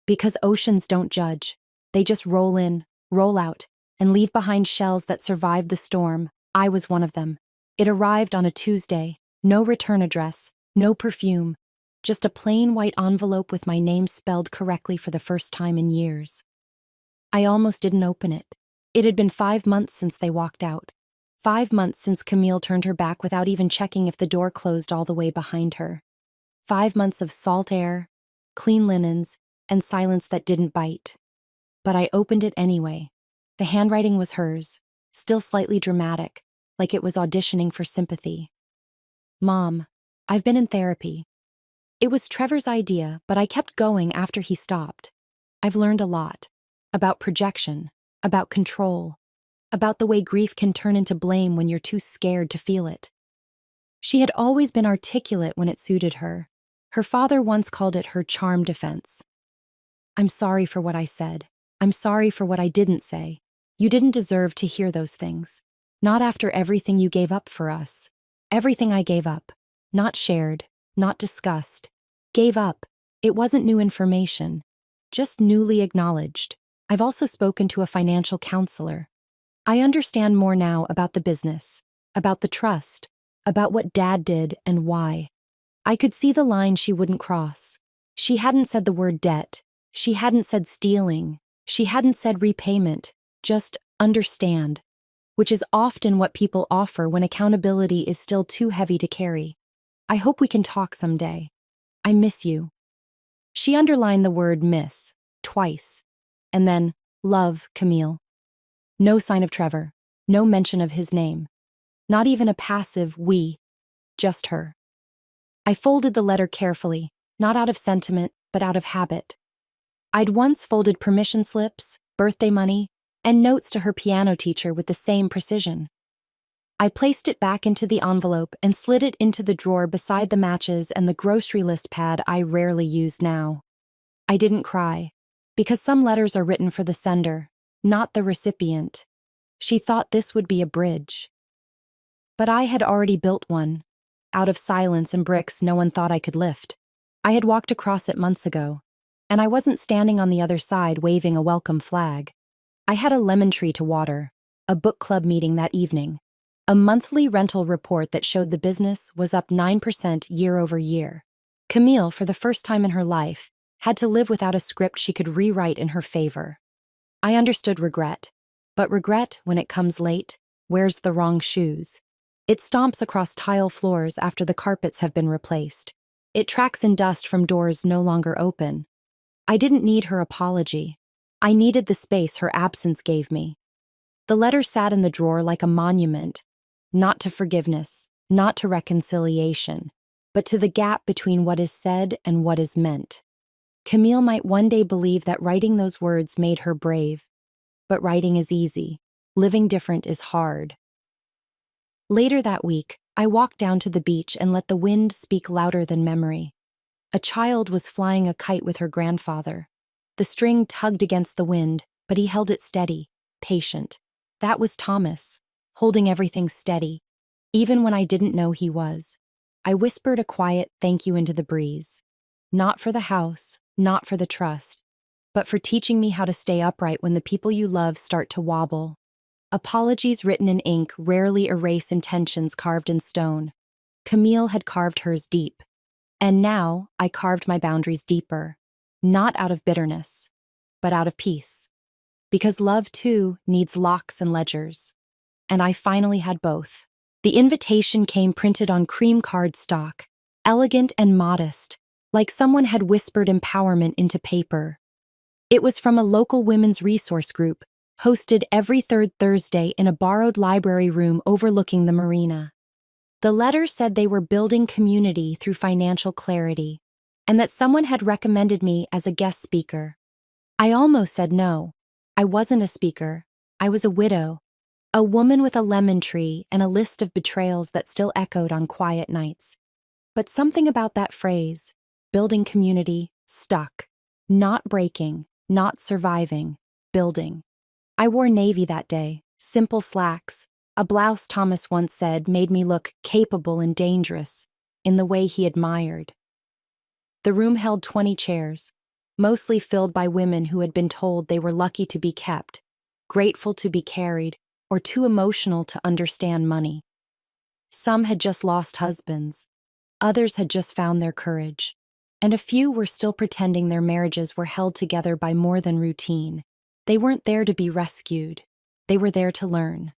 Because oceans don't judge. They just roll in, roll out, and leave behind shells that survived the storm. I was one of them. It arrived on a Tuesday. No return address, no perfume. Just a plain white envelope with my name spelled correctly for the first time in years. I almost didn't open it. It had been 5 months since they walked out. 5 months since Camille turned her back without even checking if the door closed all the way behind her. 5 months of salt air, clean linens, and silence that didn't bite. But I opened it anyway. The handwriting was hers, still slightly dramatic, like it was auditioning for sympathy. Mom, I've been in therapy. It was Trevor's idea, but I kept going after he stopped. I've learned a lot. About projection, about control, about the way grief can turn into blame when you're too scared to feel it. She had always been articulate when it suited her. Her father once called it her charm defense. I'm sorry for what I said. I'm sorry for what I didn't say. You didn't deserve to hear those things. Not after everything you gave up for us. Everything I gave up. Not shared, not discussed. Gave up. It wasn't new information. Just newly acknowledged. I've also spoken to a financial counselor. I understand more now about the business, about the trust, about what Dad did and why. I could see the line she wouldn't cross. She hadn't said the word debt. She hadn't said stealing. She hadn't said repayment. Just understand, which is often what people offer when accountability is still too heavy to carry. I hope we can talk someday. I miss you. She underlined the word miss, twice. And then, love, Camille. No sign of Trevor. No mention of his name. Not even a passive we. Just her. I folded the letter carefully, not out of sentiment, but out of habit. I'd once folded permission slips, birthday money, and notes to her piano teacher with the same precision. I placed it back into the envelope and slid it into the drawer beside the matches and the grocery list pad I rarely use now. I didn't cry, because some letters are written for the sender, not the recipient. She thought this would be a bridge. But I had already built one, out of silence and bricks no one thought I could lift. I had walked across it months ago, and I wasn't standing on the other side waving a welcome flag. I had a lemon tree to water, a book club meeting that evening, a monthly rental report that showed the business was up 9% year over year. Camille, for the first time in her life, had to live without a script she could rewrite in her favor. I understood regret, but regret, when it comes late, wears the wrong shoes. It stomps across tile floors after the carpets have been replaced. It tracks in dust from doors no longer open. I didn't need her apology. I needed the space her absence gave me. The letter sat in the drawer like a monument, not to forgiveness, not to reconciliation, but to the gap between what is said and what is meant. Camille might one day believe that writing those words made her brave, but writing is easy. Living different is hard. Later that week, I walked down to the beach and let the wind speak louder than memory. A child was flying a kite with her grandfather. The string tugged against the wind, but he held it steady, patient. That was Thomas, holding everything steady, even when I didn't know he was. I whispered a quiet thank you into the breeze. Not for the house, not for the trust, but for teaching me how to stay upright when the people you love start to wobble. Apologies written in ink rarely erase intentions carved in stone. Camille had carved hers deep. And now I carved my boundaries deeper, not out of bitterness, but out of peace. Because love, too, needs locks and ledgers. And I finally had both. The invitation came printed on cream card stock, elegant and modest, like someone had whispered empowerment into paper. It was from a local women's resource group, hosted every third Thursday in a borrowed library room overlooking the marina. The letter said they were building community through financial clarity, and that someone had recommended me as a guest speaker. I almost said no. I wasn't a speaker. I was a widow, a woman with a lemon tree and a list of betrayals that still echoed on quiet nights. But something about that phrase, building community, stuck. Not breaking, not surviving, building. I wore navy that day, simple slacks. A blouse Thomas once said made me look capable and dangerous, in the way he admired. The room held 20 chairs, mostly filled by women who had been told they were lucky to be kept, grateful to be carried, or too emotional to understand money. Some had just lost husbands, others had just found their courage, and a few were still pretending their marriages were held together by more than routine. They weren't there to be rescued, they were there to learn.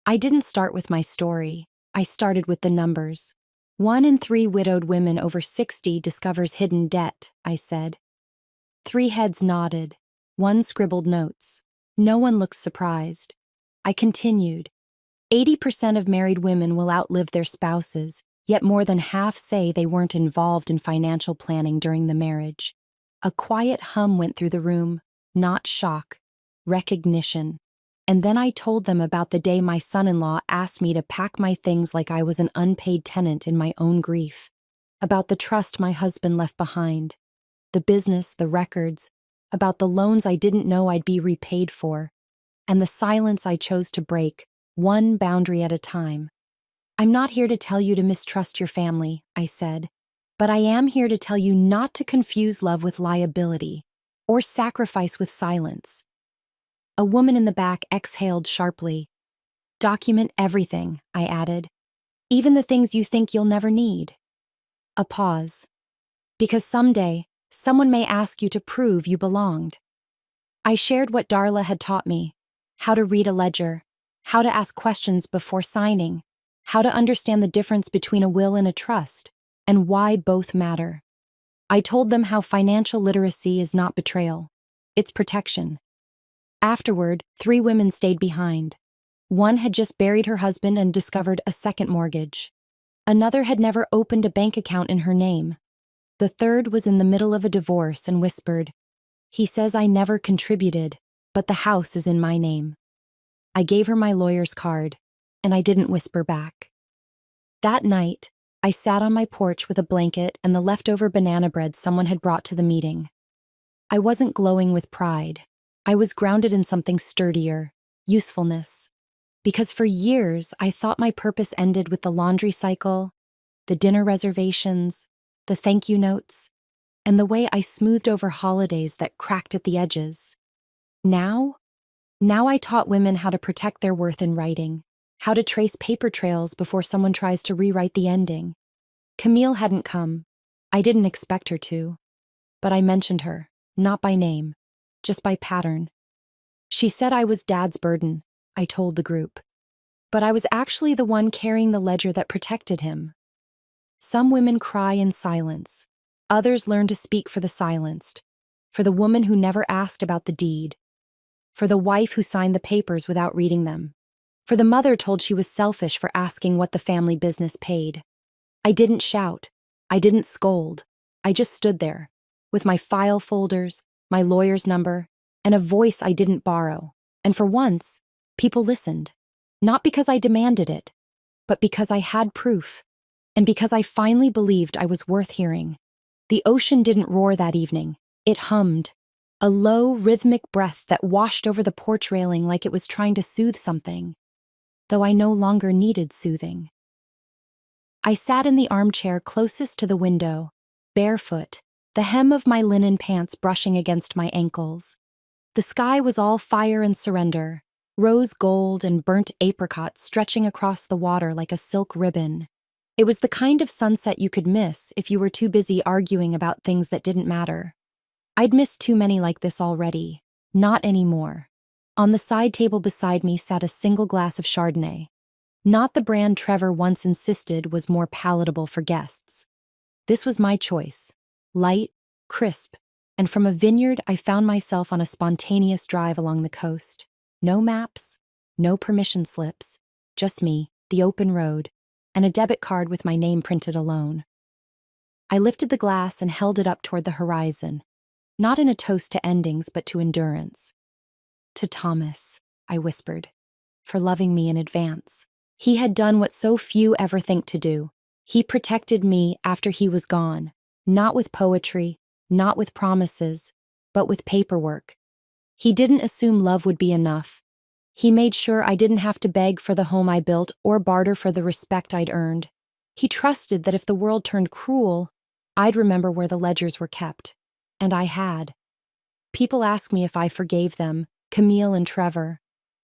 I didn't start with my story, I started with the numbers. 1 in 3 widowed women over 60 discovers hidden debt, I said. 3 heads nodded, 1 scribbled notes. No one looked surprised. I continued. 80% of married women will outlive their spouses, yet more than half say they weren't involved in financial planning during the marriage. A quiet hum went through the room, not shock, recognition. And then I told them about the day my son-in-law asked me to pack my things like I was an unpaid tenant in my own grief. About the trust my husband left behind. The business, the records. About the loans I didn't know I'd be repaid for. And the silence I chose to break, one boundary at a time. I'm not here to tell you to mistrust your family, I said. But I am here to tell you not to confuse love with liability, or sacrifice with silence. A woman in the back exhaled sharply. Document everything, I added. Even the things you think you'll never need. A pause. Because someday, someone may ask you to prove you belonged. I shared what Darla had taught me. How to read a ledger. How to ask questions before signing. How to understand the difference between a will and a trust. And why both matter. I told them how financial literacy is not betrayal. It's protection. Afterward, 3 women stayed behind. One had just buried her husband and discovered a second mortgage. Another had never opened a bank account in her name. The third was in the middle of a divorce and whispered, "He says I never contributed, but the house is in my name." I gave her my lawyer's card, and I didn't whisper back. That night, I sat on my porch with a blanket and the leftover banana bread someone had brought to the meeting. I wasn't glowing with pride. I was grounded in something sturdier, usefulness. Because for years, I thought my purpose ended with the laundry cycle, the dinner reservations, the thank you notes, and the way I smoothed over holidays that cracked at the edges. Now I taught women how to protect their worth in writing, how to trace paper trails before someone tries to rewrite the ending. Camille hadn't come. I didn't expect her to. But I mentioned her, not by name, just by pattern. She said I was Dad's burden, I told the group. But I was actually the one carrying the ledger that protected him. Some women cry in silence. Others learn to speak for the silenced. For the woman who never asked about the deed. For the wife who signed the papers without reading them. For the mother told she was selfish for asking what the family business paid. I didn't shout. I didn't scold. I just stood there, with my file folders, my lawyer's number, and a voice I didn't borrow. And for once, people listened. Not because I demanded it, but because I had proof. And because I finally believed I was worth hearing. The ocean didn't roar that evening. It hummed. a low, rhythmic breath that washed over the porch railing like it was trying to soothe something, though I no longer needed soothing. I sat in the armchair closest to the window, barefoot, the hem of my linen pants brushing against my ankles. The sky was all fire and surrender, rose gold and burnt apricot stretching across the water like a silk ribbon. It was the kind of sunset you could miss if you were too busy arguing about things that didn't matter. I'd missed too many like this already. Not anymore. On the side table beside me sat a single glass of Chardonnay. Not the brand Trevor once insisted was more palatable for guests. This was my choice. Light, crisp, and from a vineyard I found myself on a spontaneous drive along the coast. No maps, no permission slips, just me, the open road, and a debit card with my name printed alone. I lifted the glass and held it up toward the horizon, not in a toast to endings but to endurance. To Thomas, I whispered, for loving me in advance. He had done what so few ever think to do. He protected me after he was gone, not with poetry, not with promises, but with paperwork. He didn't assume love would be enough. He made sure I didn't have to beg for the home I built or barter for the respect I'd earned. He trusted that if the world turned cruel, I'd remember where the ledgers were kept. And I had. People ask me if I forgave them, Camille and Trevor.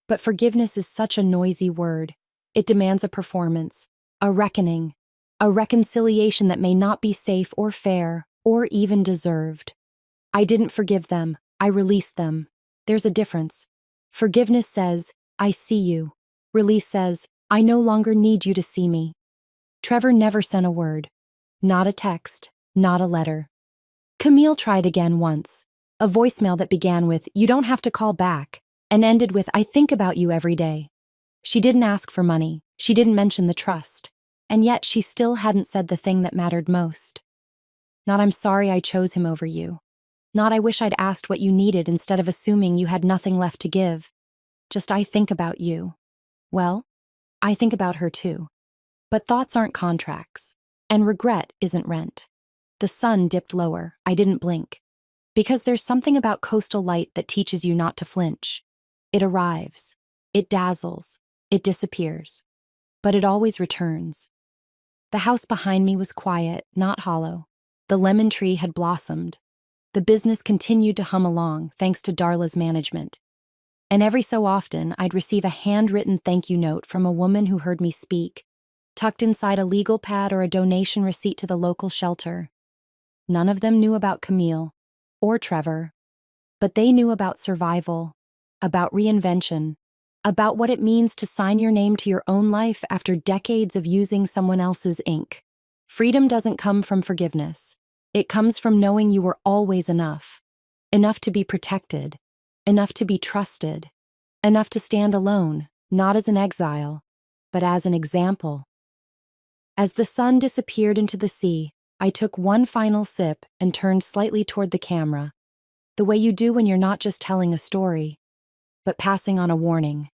But forgiveness is such a noisy word. It demands a performance, a reckoning, a reconciliation that may not be safe or fair or even deserved. I didn't forgive them. I released them. There's a difference. Forgiveness says, I see you. Release says, I no longer need you to see me. Trevor never sent a word. Not a text, not a letter. Camille tried again once. A voicemail that began with, you don't have to call back, and ended with, I think about you every day. She didn't ask for money. She didn't mention the trust. And yet she still hadn't said the thing that mattered most. Not I'm sorry I chose him over you. Not I wish I'd asked what you needed instead of assuming you had nothing left to give. Just I think about you. Well, I think about her too. But thoughts aren't contracts. And regret isn't rent. The sun dipped lower. I didn't blink. Because there's something about coastal light that teaches you not to flinch. It arrives. It dazzles. It disappears. But it always returns. The house behind me was quiet, not hollow. The lemon tree had blossomed. The business continued to hum along, thanks to Darla's management. And every so often, I'd receive a handwritten thank you note from a woman who heard me speak, tucked inside a legal pad or a donation receipt to the local shelter. None of them knew about Camille or Trevor, but they knew about survival, about reinvention, about what it means to sign your name to your own life after decades of using someone else's ink. Freedom doesn't come from forgiveness. It comes from knowing you were always enough. Enough to be protected. Enough to be trusted. Enough to stand alone, not as an exile, but as an example. As the sun disappeared into the sea, I took one final sip and turned slightly toward the camera, the way you do when you're not just telling a story, but passing on a warning.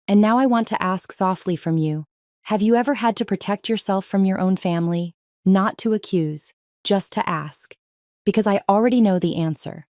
And now I want to ask softly from you, have you ever had to protect yourself from your own family? Not to accuse, just to ask. Because I already know the answer.